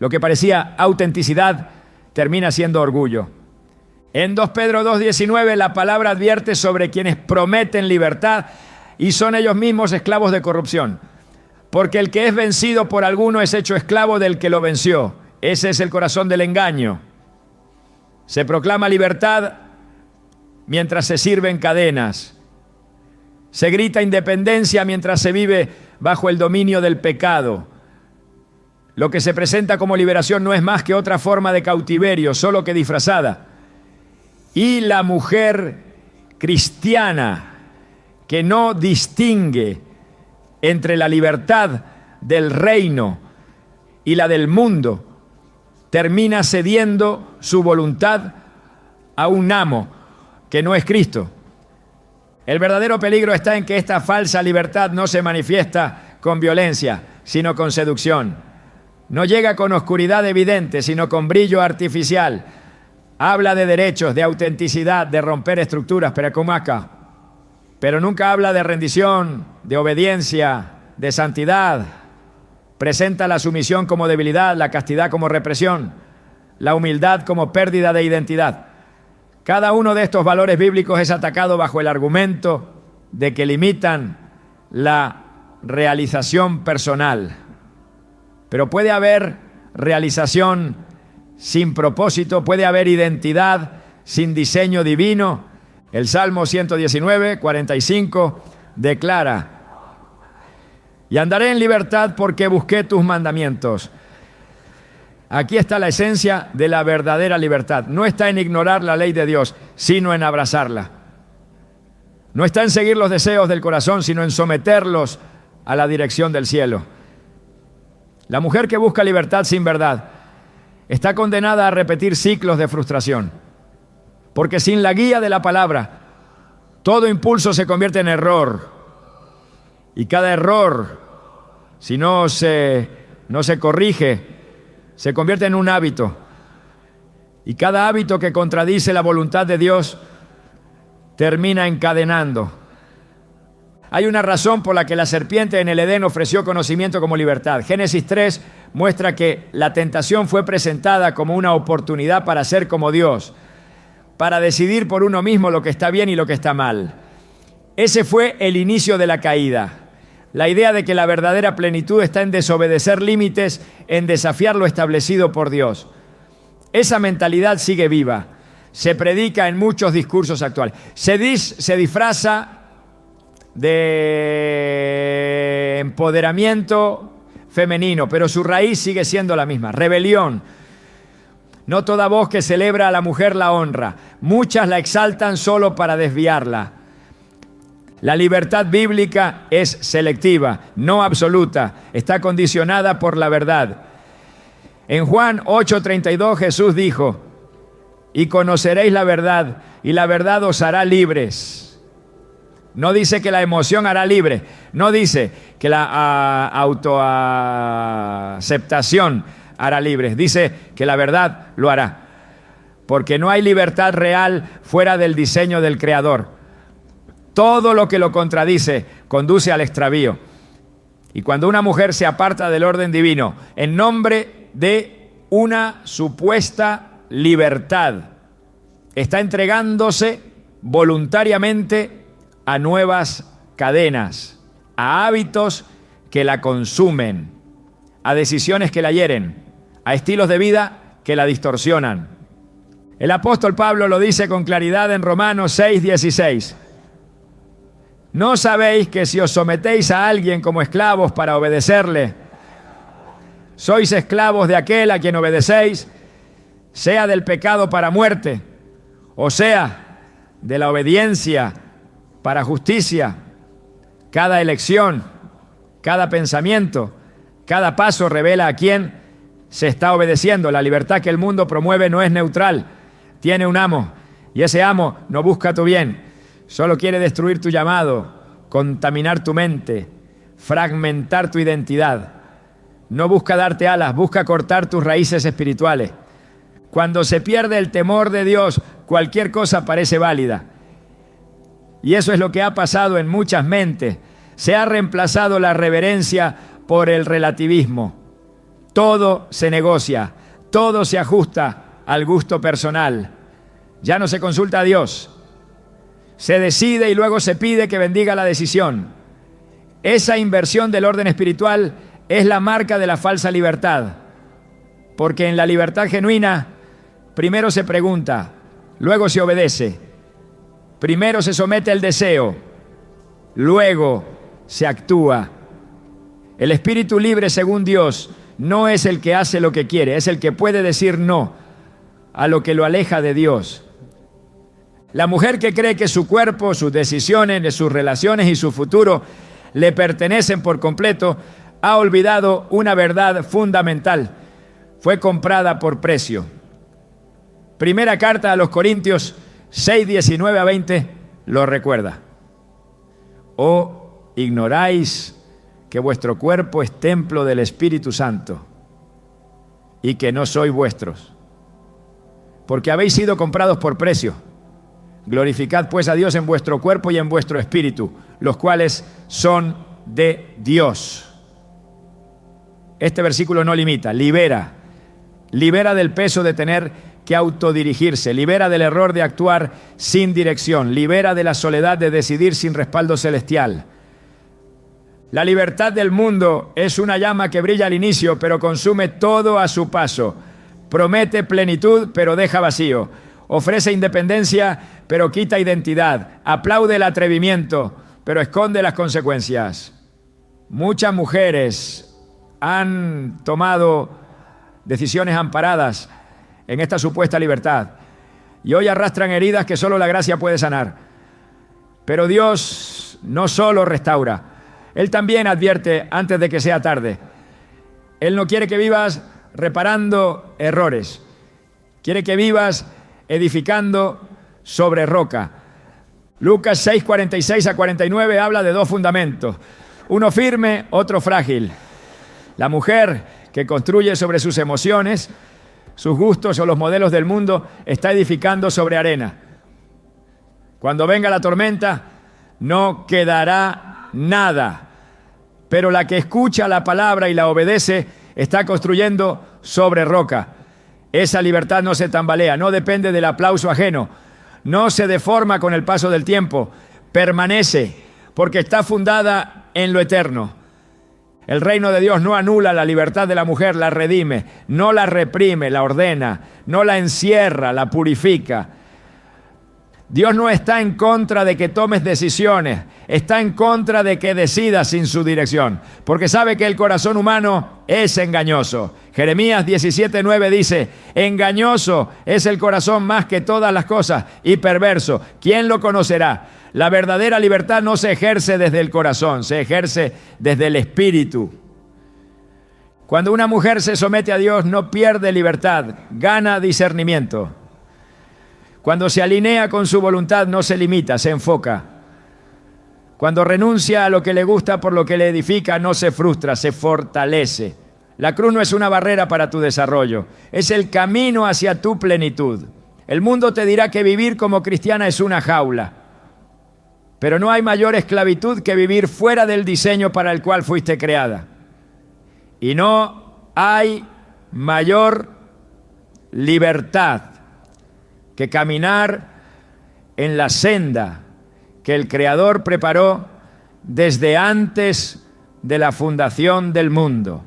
Lo que parecía autenticidad termina siendo orgullo. En 2 Pedro 2:19 la palabra advierte sobre quienes prometen libertad y son ellos mismos esclavos de corrupción. Porque el que es vencido por alguno es hecho esclavo del que lo venció. Ese es el corazón del engaño. Se proclama libertad mientras se sirven cadenas. Se grita independencia mientras se vive bajo el dominio del pecado. Lo que se presenta como liberación no es más que otra forma de cautiverio, solo que disfrazada. Y la mujer cristiana que no distingue entre la libertad del reino y la del mundo, termina cediendo su voluntad a un amo que no es Cristo. El verdadero peligro está en que esta falsa libertad no se manifiesta con violencia, sino con seducción. No llega con oscuridad evidente, sino con brillo artificial. Habla de derechos, de autenticidad, de romper estructuras, pero nunca habla de rendición, de obediencia, de santidad. Presenta la sumisión como debilidad, la castidad como represión, la humildad como pérdida de identidad. Cada uno de estos valores bíblicos es atacado bajo el argumento de que limitan la realización personal. Pero puede haber realización sin propósito, puede haber identidad sin diseño divino. El Salmo 119, 45 declara: y andaré en libertad porque busqué tus mandamientos. Aquí está la esencia de la verdadera libertad. No está en ignorar la ley de Dios, sino en abrazarla. No está en seguir los deseos del corazón, sino en someterlos a la dirección del cielo. La mujer que busca libertad sin verdad está condenada a repetir ciclos de frustración, porque sin la guía de la palabra, todo impulso se convierte en error. Y cada error, si no se corrige, se convierte en un hábito. Y cada hábito que contradice la voluntad de Dios termina encadenando. Hay una razón por la que la serpiente en el Edén ofreció conocimiento como libertad. Génesis 3 muestra que la tentación fue presentada como una oportunidad para ser como Dios, para decidir por uno mismo lo que está bien y lo que está mal. Ese fue el inicio de la caída. La idea de que la verdadera plenitud está en desobedecer límites, en desafiar lo establecido por Dios. Esa mentalidad sigue viva. Se predica en muchos discursos actuales. Se disfraza de empoderamiento femenino, pero su raíz sigue siendo la misma: rebelión. No toda voz que celebra a la mujer la honra. Muchas la exaltan solo para desviarla. La libertad bíblica es selectiva, no absoluta. Está condicionada por la verdad. En Juan 8:32 Jesús dijo: y conoceréis la verdad, y la verdad os hará libres. No dice que la emoción hará libre. No dice que la autoaceptación hará libres. Dice que la verdad lo hará. Porque no hay libertad real fuera del diseño del Creador. Todo lo que lo contradice conduce al extravío. Y cuando una mujer se aparta del orden divino en nombre de una supuesta libertad, está entregándose voluntariamente a nuevas cadenas, a hábitos que la consumen, a decisiones que la hieren, a estilos de vida que la distorsionan. El apóstol Pablo lo dice con claridad en Romanos 6:16. ¿No sabéis que si os sometéis a alguien como esclavos para obedecerle, sois esclavos de aquel a quien obedecéis, sea del pecado para muerte, o sea, de la obediencia para justicia? Cada elección, cada pensamiento, cada paso revela a quién se está obedeciendo. La libertad que el mundo promueve no es neutral, tiene un amo, y ese amo no busca tu bien. Solo quiere destruir tu llamado, contaminar tu mente, fragmentar tu identidad. No busca darte alas, busca cortar tus raíces espirituales. Cuando se pierde el temor de Dios, cualquier cosa parece válida. Y eso es lo que ha pasado en muchas mentes. Se ha reemplazado la reverencia por el relativismo. Todo se negocia, todo se ajusta al gusto personal. Ya no se consulta a Dios. Se decide y luego se pide que bendiga la decisión. Esa inversión del orden espiritual es la marca de la falsa libertad. Porque en la libertad genuina, primero se pregunta, luego se obedece. Primero se somete al deseo, luego se actúa. El espíritu libre, según Dios, no es el que hace lo que quiere, es el que puede decir no a lo que lo aleja de Dios. La mujer que cree que su cuerpo, sus decisiones, sus relaciones y su futuro le pertenecen por completo, ha olvidado una verdad fundamental. Fue comprada por precio. Primera carta a los Corintios 6:19-20 lo recuerda. ¿O ignoráis que vuestro cuerpo es templo del Espíritu Santo y que no sois vuestros? Porque habéis sido comprados por precio. Glorificad pues a Dios en vuestro cuerpo y en vuestro espíritu, los cuales son de Dios. Este versículo no limita, libera. Libera del peso de tener que autodirigirse, libera del error de actuar sin dirección, libera de la soledad de decidir sin respaldo celestial. La libertad del mundo es una llama que brilla al inicio, pero consume todo a su paso. Promete plenitud, pero deja vacío. Ofrece independencia, pero quita identidad. Aplaude el atrevimiento, pero esconde las consecuencias. Muchas mujeres han tomado decisiones amparadas en esta supuesta libertad y hoy arrastran heridas que solo la gracia puede sanar. Pero Dios no solo restaura, Él también advierte antes de que sea tarde. Él no quiere que vivas reparando errores, quiere que vivas edificando sobre roca. Lucas 6, 46 a 49 habla de dos fundamentos, uno firme, otro frágil. La mujer que construye sobre sus emociones, sus gustos o los modelos del mundo, está edificando sobre arena. Cuando venga la tormenta, no quedará nada. Pero la que escucha la palabra y la obedece, está construyendo sobre roca. Esa libertad no se tambalea, no depende del aplauso ajeno, no se deforma con el paso del tiempo, permanece, porque está fundada en lo eterno. El reino de Dios no anula la libertad de la mujer, la redime, no la reprime, la ordena, no la encierra, la purifica. Dios no está en contra de que tomes decisiones, está en contra de que decidas sin su dirección, porque sabe que el corazón humano es engañoso. Jeremías 17:9 dice, engañoso es el corazón más que todas las cosas y perverso. ¿Quién lo conocerá? La verdadera libertad no se ejerce desde el corazón, se ejerce desde el espíritu. Cuando una mujer se somete a Dios, no pierde libertad, gana discernimiento. Cuando se alinea con su voluntad, no se limita, se enfoca. Cuando renuncia a lo que le gusta por lo que le edifica, no se frustra, se fortalece. La cruz no es una barrera para tu desarrollo, es el camino hacia tu plenitud. El mundo te dirá que vivir como cristiana es una jaula, pero no hay mayor esclavitud que vivir fuera del diseño para el cual fuiste creada. Y no hay mayor libertad que caminar en la senda que el Creador preparó desde antes de la fundación del mundo.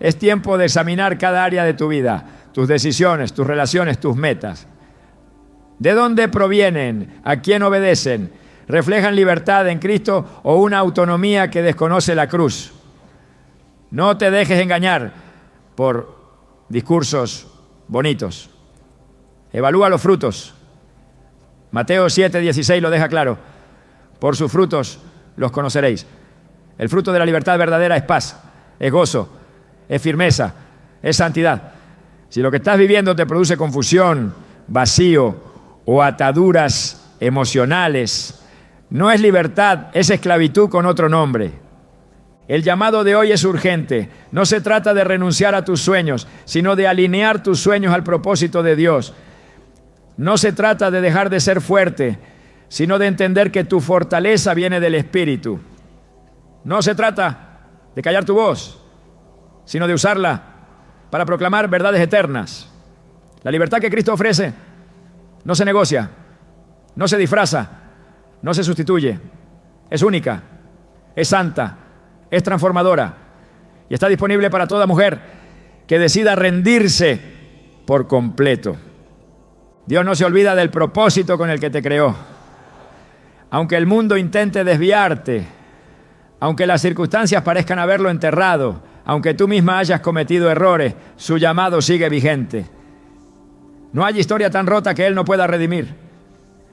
Es tiempo de examinar cada área de tu vida, tus decisiones, tus relaciones, tus metas. ¿De dónde provienen? ¿A quién obedecen? ¿Reflejan libertad en Cristo o una autonomía que desconoce la cruz? No te dejes engañar por discursos bonitos. Evalúa los frutos. Mateo 7:16 lo deja claro. Por sus frutos los conoceréis. El fruto de la libertad verdadera es paz, es gozo, es firmeza, es santidad. Si lo que estás viviendo te produce confusión, vacío o ataduras emocionales, no es libertad, es esclavitud con otro nombre. El llamado de hoy es urgente. No se trata de renunciar a tus sueños, sino de alinear tus sueños al propósito de Dios. No se trata de dejar de ser fuerte, sino de entender que tu fortaleza viene del Espíritu. No se trata de callar tu voz, sino de usarla para proclamar verdades eternas. La libertad que Cristo ofrece no se negocia, no se disfraza, no se sustituye. Es única, es santa, es transformadora y está disponible para toda mujer que decida rendirse por completo. Dios no se olvida del propósito con el que te creó. Aunque el mundo intente desviarte, aunque las circunstancias parezcan haberlo enterrado, aunque tú misma hayas cometido errores, su llamado sigue vigente. No hay historia tan rota que Él no pueda redimir.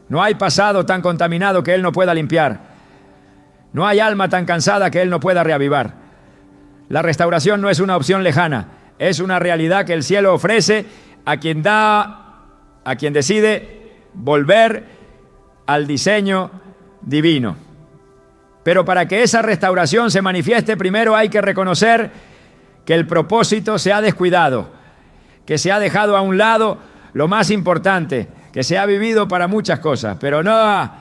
No hay pasado tan contaminado que Él no pueda limpiar. No hay alma tan cansada que Él no pueda reavivar. La restauración no es una opción lejana, es una realidad que el cielo ofrece a quien decide volver al diseño divino. Pero para que esa restauración se manifieste, primero hay que reconocer que el propósito se ha descuidado, que se ha dejado a un lado lo más importante, que se ha vivido para muchas cosas, pero no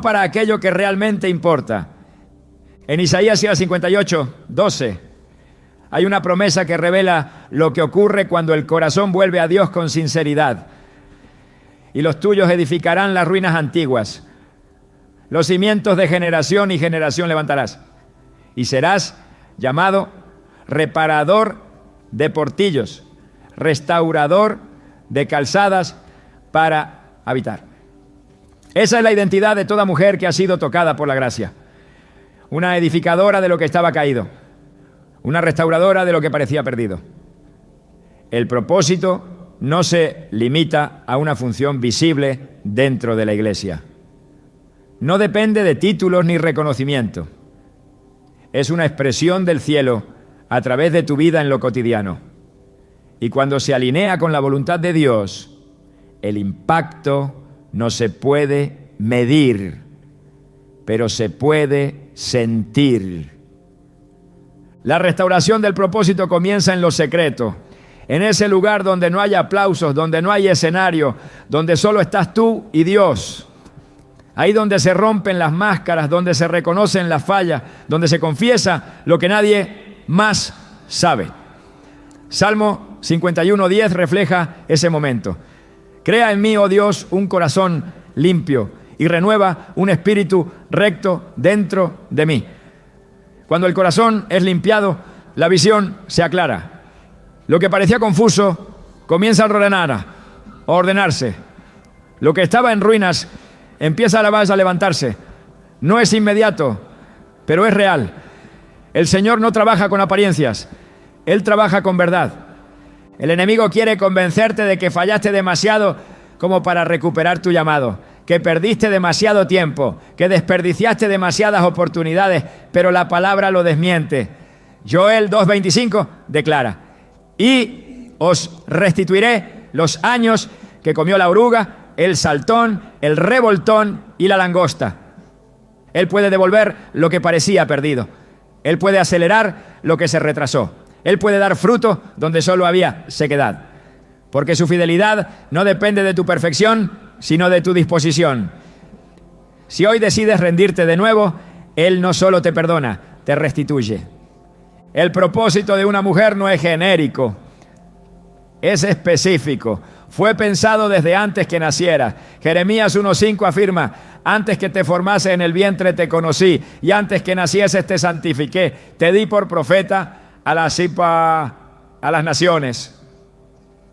para aquello que realmente importa. En Isaías 58:12 hay una promesa que revela lo que ocurre cuando el corazón vuelve a Dios con sinceridad. Y los tuyos edificarán las ruinas antiguas. Los cimientos de generación y generación levantarás. Y serás llamado reparador de portillos, restaurador de calzadas para habitar. Esa es la identidad de toda mujer que ha sido tocada por la gracia. Una edificadora de lo que estaba caído, una restauradora de lo que parecía perdido. El propósito no se limita a una función visible dentro de la iglesia. No depende de títulos ni reconocimiento. Es una expresión del cielo a través de tu vida en lo cotidiano. Y cuando se alinea con la voluntad de Dios, el impacto no se puede medir, pero se puede sentir. La restauración del propósito comienza en lo secreto, en ese lugar donde no hay aplausos, donde no hay escenario, donde solo estás tú y Dios. Ahí donde se rompen las máscaras, donde se reconocen las fallas, donde se confiesa lo que nadie más sabe. Salmo 51:10 refleja ese momento. Crea en mí, oh Dios, un corazón limpio y renueva un espíritu recto dentro de mí. Cuando el corazón es limpiado, la visión se aclara. Lo que parecía confuso comienza a ordenarse. Lo que estaba en ruinas empieza a levantarse. No es inmediato, pero es real. El Señor no trabaja con apariencias, Él trabaja con verdad. El enemigo quiere convencerte de que fallaste demasiado como para recuperar tu llamado, que perdiste demasiado tiempo, que desperdiciaste demasiadas oportunidades, pero la palabra lo desmiente. Joel 2:25 declara: y os restituiré los años que comió la oruga, el saltón, el revoltón y la langosta. Él puede devolver lo que parecía perdido. Él puede acelerar lo que se retrasó. Él puede dar fruto donde solo había sequedad. Porque su fidelidad no depende de tu perfección, sino de tu disposición. Si hoy decides rendirte de nuevo, Él no solo te perdona, te restituye. El propósito de una mujer no es genérico, es específico. Fue pensado desde antes que nacieras. Jeremías 1:5 afirma: antes que te formase en el vientre te conocí, y antes que nacieses te santifiqué. Te di por profeta a las naciones.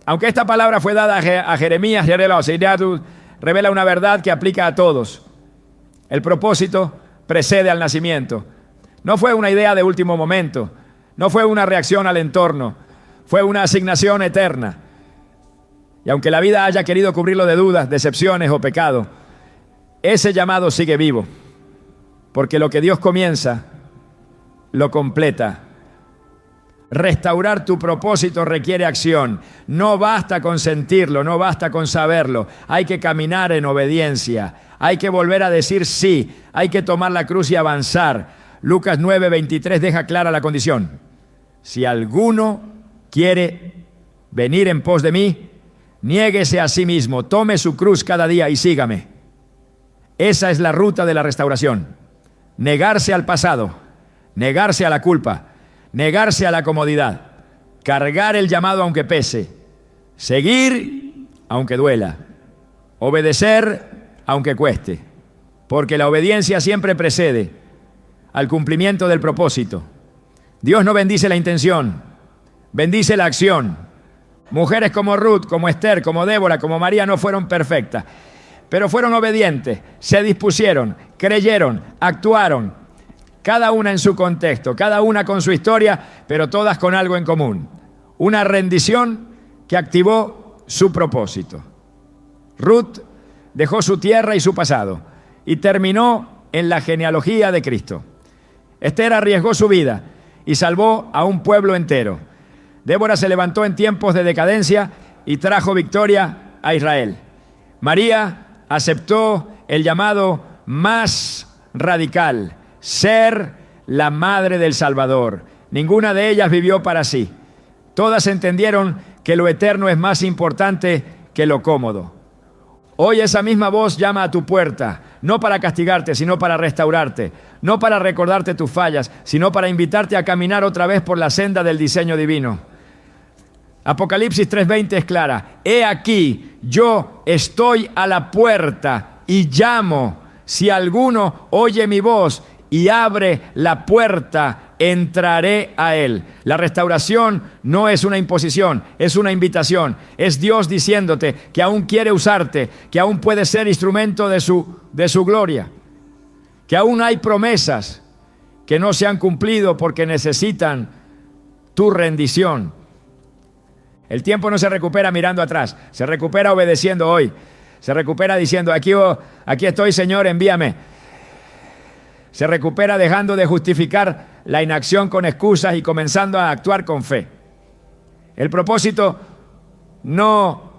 Aunque esta palabra fue dada a Jeremías, revela una verdad que aplica a todos. El propósito precede al nacimiento. No fue una idea de último momento, no fue una reacción al entorno, fue una asignación eterna. Y aunque la vida haya querido cubrirlo de dudas, decepciones o pecado, ese llamado sigue vivo, porque lo que Dios comienza, lo completa. Restaurar tu propósito requiere acción. No basta con sentirlo, no basta con saberlo. Hay que caminar en obediencia. Hay que volver a decir sí. Hay que tomar la cruz y avanzar. Lucas 9:23 deja clara la condición. Si alguno quiere venir en pos de mí, niéguese a sí mismo, tome su cruz cada día y sígame. Esa es la ruta de la restauración. Negarse al pasado, negarse a la culpa, negarse a la comodidad, cargar el llamado aunque pese, seguir aunque duela, obedecer aunque cueste, porque la obediencia siempre precede al cumplimiento del propósito. Dios no bendice la intención, bendice la acción. Mujeres como Ruth, como Esther, como Débora, como María no fueron perfectas, pero fueron obedientes, se dispusieron, creyeron, actuaron, cada una en su contexto, cada una con su historia, pero todas con algo en común: una rendición que activó su propósito. Ruth dejó su tierra y su pasado y terminó en la genealogía de Cristo. Esther arriesgó su vida y salvó a un pueblo entero. Débora se levantó en tiempos de decadencia y trajo victoria a Israel. María aceptó el llamado más radical: ser la madre del Salvador. Ninguna de ellas vivió para sí. Todas entendieron que lo eterno es más importante que lo cómodo. Hoy esa misma voz llama a tu puerta, no para castigarte, sino para restaurarte, no para recordarte tus fallas, sino para invitarte a caminar otra vez por la senda del diseño divino. Apocalipsis 3:20 es clara: he aquí, yo estoy a la puerta y llamo. Si alguno oye mi voz y abre la puerta, entraré a él. La restauración no es una imposición, es una invitación. Es Dios diciéndote que aún quiere usarte, que aún puedes ser instrumento de su gloria, que aún hay promesas que no se han cumplido porque necesitan tu rendición. El tiempo no se recupera mirando atrás, se recupera obedeciendo hoy. Se recupera diciendo, aquí estoy, Señor, envíame. Se recupera dejando de justificar la inacción con excusas y comenzando a actuar con fe. El propósito no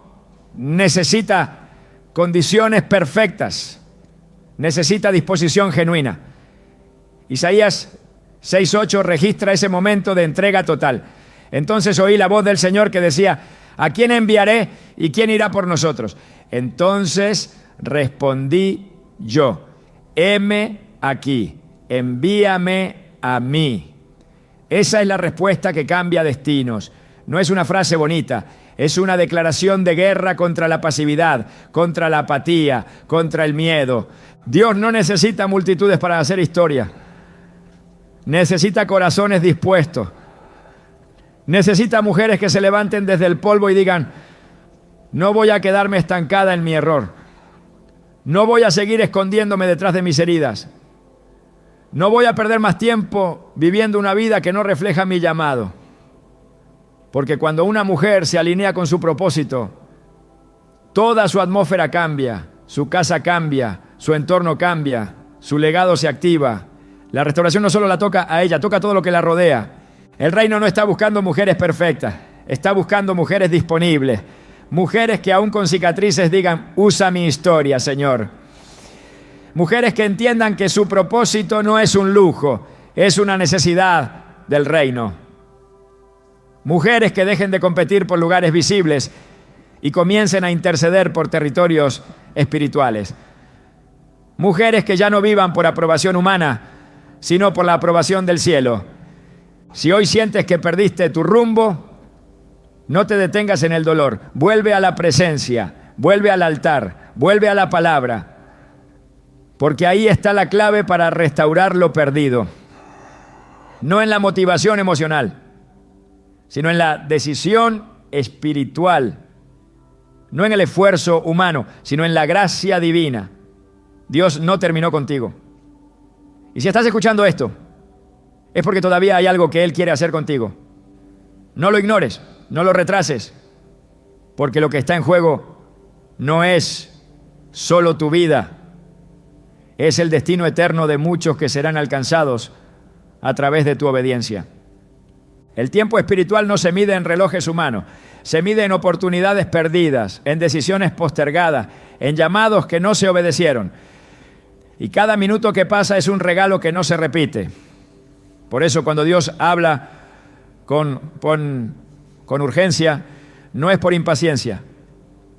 necesita condiciones perfectas, necesita disposición genuina. Isaías 6:8 registra ese momento de entrega total. Entonces oí la voz del Señor que decía, ¿a quién enviaré y quién irá por nosotros? Entonces respondí yo, heme aquí, envíame a mí. Esa es la respuesta que cambia destinos. No es una frase bonita, es una declaración de guerra contra la pasividad, contra la apatía, contra el miedo. Dios no necesita multitudes para hacer historia. Necesita corazones dispuestos. Necesita mujeres que se levanten desde el polvo y digan, no voy a quedarme estancada en mi error. No voy a seguir escondiéndome detrás de mis heridas. No voy a perder más tiempo viviendo una vida que no refleja mi llamado. Porque cuando una mujer se alinea con su propósito, toda su atmósfera cambia, su casa cambia, su entorno cambia, su legado se activa. La restauración no solo la toca a ella, toca todo lo que la rodea. El reino no está buscando mujeres perfectas, está buscando mujeres disponibles. Mujeres que aún con cicatrices digan, usa mi historia, Señor. Mujeres que entiendan que su propósito no es un lujo, es una necesidad del reino. Mujeres que dejen de competir por lugares visibles y comiencen a interceder por territorios espirituales. Mujeres que ya no vivan por aprobación humana, sino por la aprobación del cielo. Si hoy sientes que perdiste tu rumbo, no te detengas en el dolor. Vuelve a la presencia, vuelve al altar, vuelve a la palabra, porque ahí está la clave para restaurar lo perdido. No en la motivación emocional, sino en la decisión espiritual. No en el esfuerzo humano, sino en la gracia divina. Dios no terminó contigo. Y si estás escuchando esto, es porque todavía hay algo que Él quiere hacer contigo. No lo ignores, no lo retrases, porque lo que está en juego no es solo tu vida, es el destino eterno de muchos que serán alcanzados a través de tu obediencia. El tiempo espiritual no se mide en relojes humanos, se mide en oportunidades perdidas, en decisiones postergadas, en llamados que no se obedecieron. Y cada minuto que pasa es un regalo que no se repite. Por eso cuando Dios habla con urgencia, no es por impaciencia,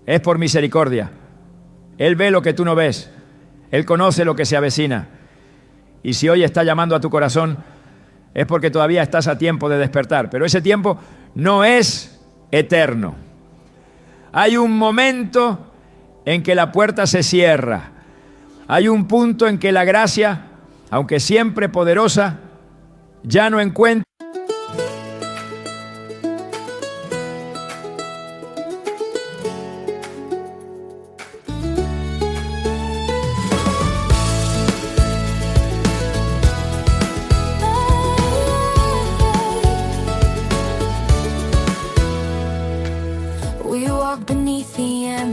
es por misericordia. Él ve lo que tú no ves, Él conoce lo que se avecina. Y si hoy está llamando a tu corazón, es porque todavía estás a tiempo de despertar. Pero ese tiempo no es eterno. Hay un momento en que la puerta se cierra. Hay un punto en que la gracia, aunque siempre poderosa, ya no encuentra.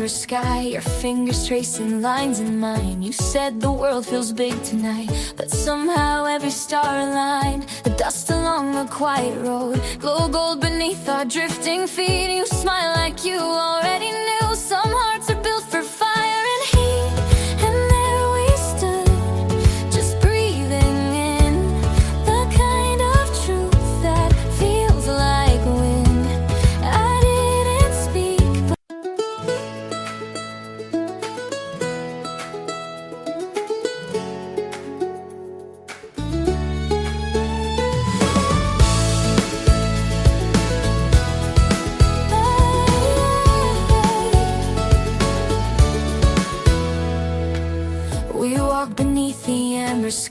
Sky, your fingers tracing lines in mine. You said the world feels big tonight, but somehow every star aligned. The dust along the quiet road, glow gold beneath our drifting feet. You smile like you already knew. Some hearts are built for fire and heat. And there we stood, just breathing in the kind of truth that feels like wind. I didn't speak, but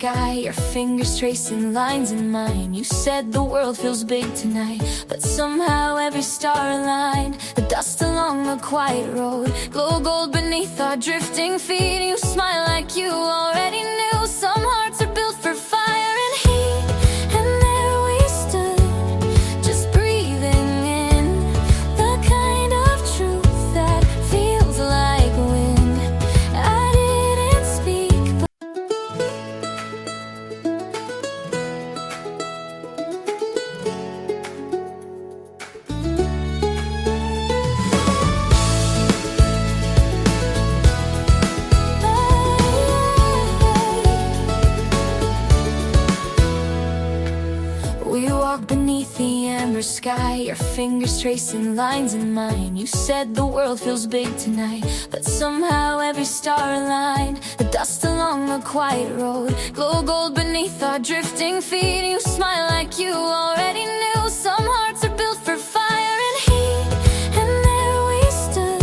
sky, your fingers tracing lines in mine. You said the world feels big tonight, but somehow every star aligned. The dust along the quiet road, glow gold beneath our drifting feet. You smile like you already knew. Some hearts are built for fire and heat. And there we stood, just breathing in the kind of truth that feels like wind. I didn't speak, but we walk beneath the amber sky, your fingers tracing lines in mine. You said the world feels big tonight, but somehow every star aligned. The dust along the quiet road, glow gold beneath our drifting feet. You smile like you already knew. Some hearts are built for fire and heat. And there we stood,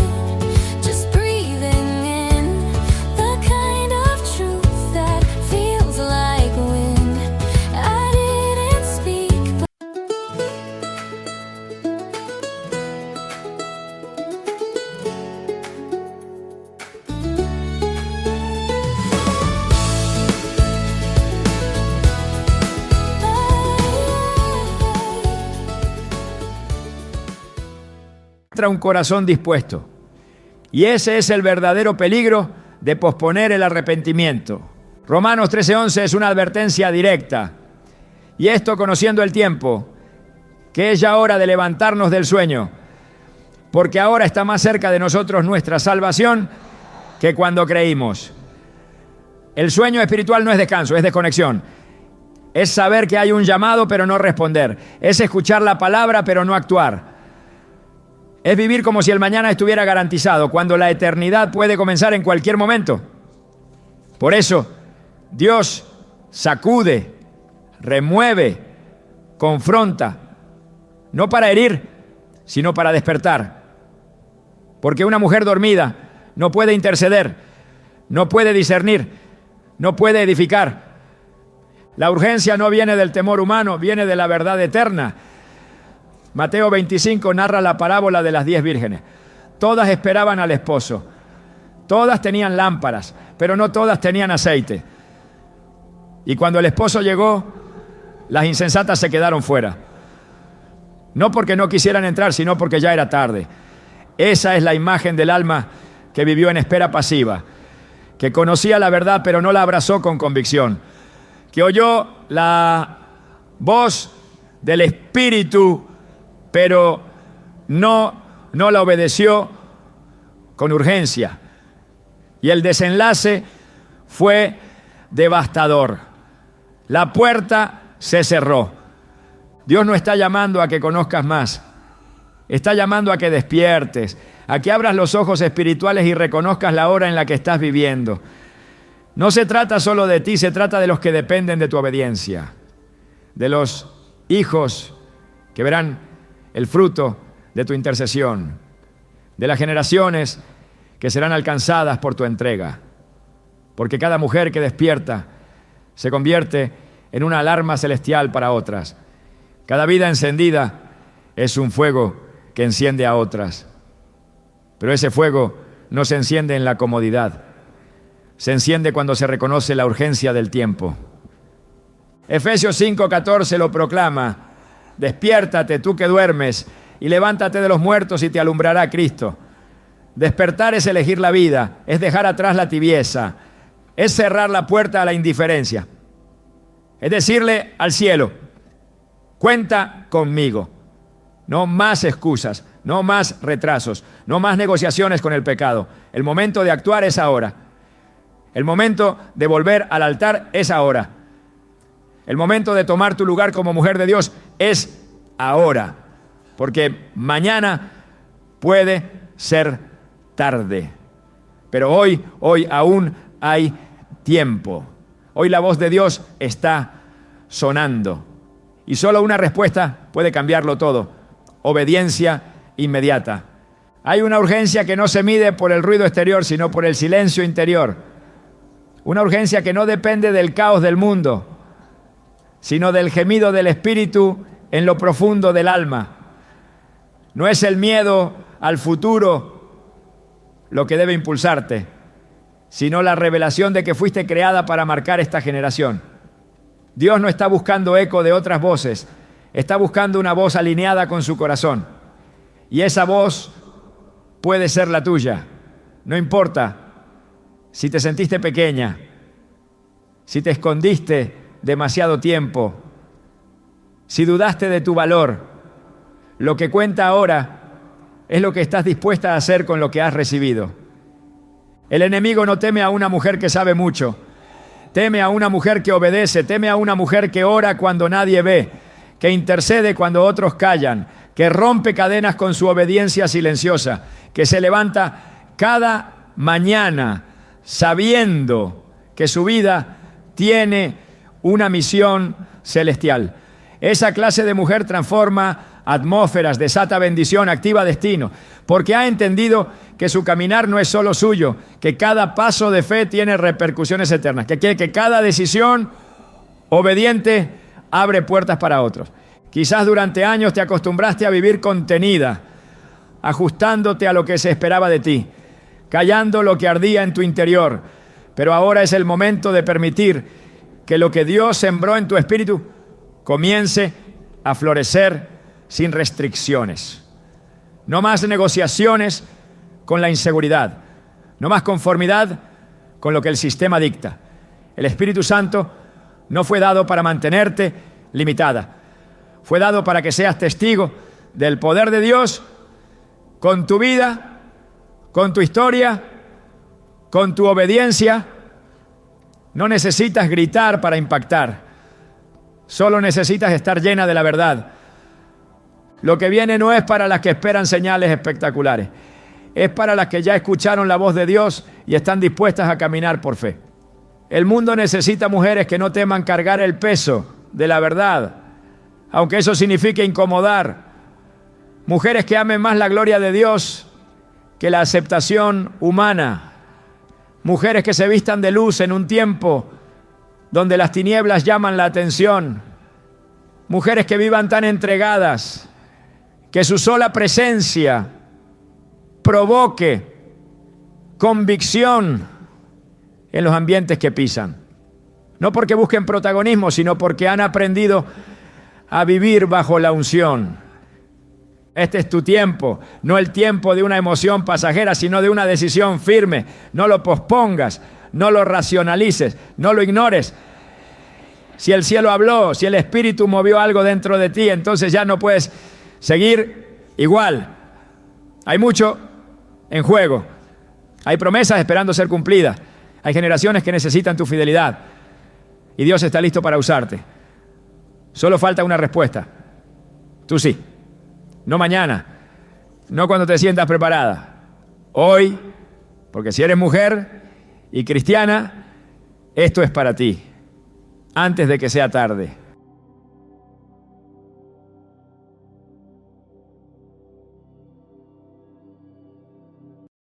just breathing in the kind of truth that feels like wind. I didn't speak, but un corazón dispuesto. Y ese es el verdadero peligro de posponer el arrepentimiento. Romanos 13:11 es una advertencia directa. Y esto conociendo el tiempo, que es ya hora de levantarnos del sueño, porque ahora está más cerca de nosotros nuestra salvación que cuando creímos. El sueño espiritual no es descanso, es desconexión. Es saber que hay un llamado pero no responder. Es escuchar la palabra pero no actuar. Es vivir como si el mañana estuviera garantizado, cuando la eternidad puede comenzar en cualquier momento. Por eso, Dios sacude, remueve, confronta, no para herir, sino para despertar. Porque una mujer dormida no puede interceder, no puede discernir, no puede edificar. La urgencia no viene del temor humano, viene de la verdad eterna. Mateo 25 narra la parábola de las 10 vírgenes. Todas esperaban al esposo. Todas tenían lámparas, pero no todas tenían aceite. Y cuando el esposo llegó, las insensatas se quedaron fuera. No porque no quisieran entrar, sino porque ya era tarde. Esa es la imagen del alma que vivió en espera pasiva, que conocía la verdad, pero no la abrazó con convicción, que oyó la voz del Espíritu, pero no la obedeció con urgencia. Y el desenlace fue devastador. La puerta se cerró. Dios no está llamando a que conozcas más. Está llamando a que despiertes, a que abras los ojos espirituales y reconozcas la hora en la que estás viviendo. No se trata solo de ti, se trata de los que dependen de tu obediencia, de los hijos que verán el fruto de tu intercesión, de las generaciones que serán alcanzadas por tu entrega. Porque cada mujer que despierta se convierte en una alarma celestial para otras. Cada vida encendida es un fuego que enciende a otras. Pero ese fuego no se enciende en la comodidad. Se enciende cuando se reconoce la urgencia del tiempo. Efesios 5:14 lo proclama: despiértate tú que duermes y levántate de los muertos y te alumbrará Cristo. Despertar es elegir la vida, es dejar atrás la tibieza, es cerrar la puerta a la indiferencia. Es decirle al cielo: cuenta conmigo. No más excusas, no más retrasos, no más negociaciones con el pecado. El momento de actuar es ahora. El momento de volver al altar es ahora. El momento de tomar tu lugar como mujer de Dios es ahora, porque mañana puede ser tarde. Pero hoy aún hay tiempo. Hoy la voz de Dios está sonando. Y solo una respuesta puede cambiarlo todo: obediencia inmediata. Hay una urgencia que no se mide por el ruido exterior, sino por el silencio interior. Una urgencia que no depende del caos del mundo, sino del gemido del espíritu en lo profundo del alma. No es el miedo al futuro lo que debe impulsarte, sino la revelación de que fuiste creada para marcar esta generación. Dios no está buscando eco de otras voces, está buscando una voz alineada con su corazón. Y esa voz puede ser la tuya. No importa si te sentiste pequeña, si te escondiste demasiado tiempo, si dudaste de tu valor. Lo que cuenta ahora es lo que estás dispuesta a hacer con lo que has recibido. El enemigo no teme a una mujer que sabe mucho, teme a una mujer que obedece, teme a una mujer que ora cuando nadie ve, que intercede cuando otros callan, que rompe cadenas con su obediencia silenciosa, que se levanta cada mañana sabiendo que su vida tiene una misión celestial. Esa clase de mujer transforma atmósferas, desata bendición, activa destino, porque ha entendido que su caminar no es solo suyo, que cada paso de fe tiene repercusiones eternas, que cada decisión obediente abre puertas para otros. Quizás durante años te acostumbraste a vivir contenida, ajustándote a lo que se esperaba de ti, callando lo que ardía en tu interior, pero ahora es el momento de permitir que lo que Dios sembró en tu espíritu comience a florecer sin restricciones. No más negociaciones con la inseguridad, no más conformidad con lo que el sistema dicta. El Espíritu Santo no fue dado para mantenerte limitada, fue dado para que seas testigo del poder de Dios con tu vida, con tu historia, con tu obediencia. No necesitas gritar para impactar, solo necesitas estar llena de la verdad. Lo que viene no es para las que esperan señales espectaculares, es para las que ya escucharon la voz de Dios y están dispuestas a caminar por fe. El mundo necesita mujeres que no teman cargar el peso de la verdad, aunque eso signifique incomodar. Mujeres que amen más la gloria de Dios que la aceptación humana. Mujeres que se vistan de luz en un tiempo donde las tinieblas llaman la atención. Mujeres que vivan tan entregadas que su sola presencia provoque convicción en los ambientes que pisan. No porque busquen protagonismo, sino porque han aprendido a vivir bajo la unción. Este es tu tiempo, no el tiempo de una emoción pasajera, sino de una decisión firme. No lo pospongas, no lo racionalices, no lo ignores. Si el cielo habló, si el Espíritu movió algo dentro de ti, entonces ya no puedes seguir igual. Hay mucho en juego. Hay promesas esperando ser cumplidas. Hay generaciones que necesitan tu fidelidad. Y Dios está listo para usarte. Solo falta una respuesta. Tú sí. No mañana. No cuando te sientas preparada. Hoy, porque si eres mujer y cristiana, esto es para ti. Antes de que sea tarde.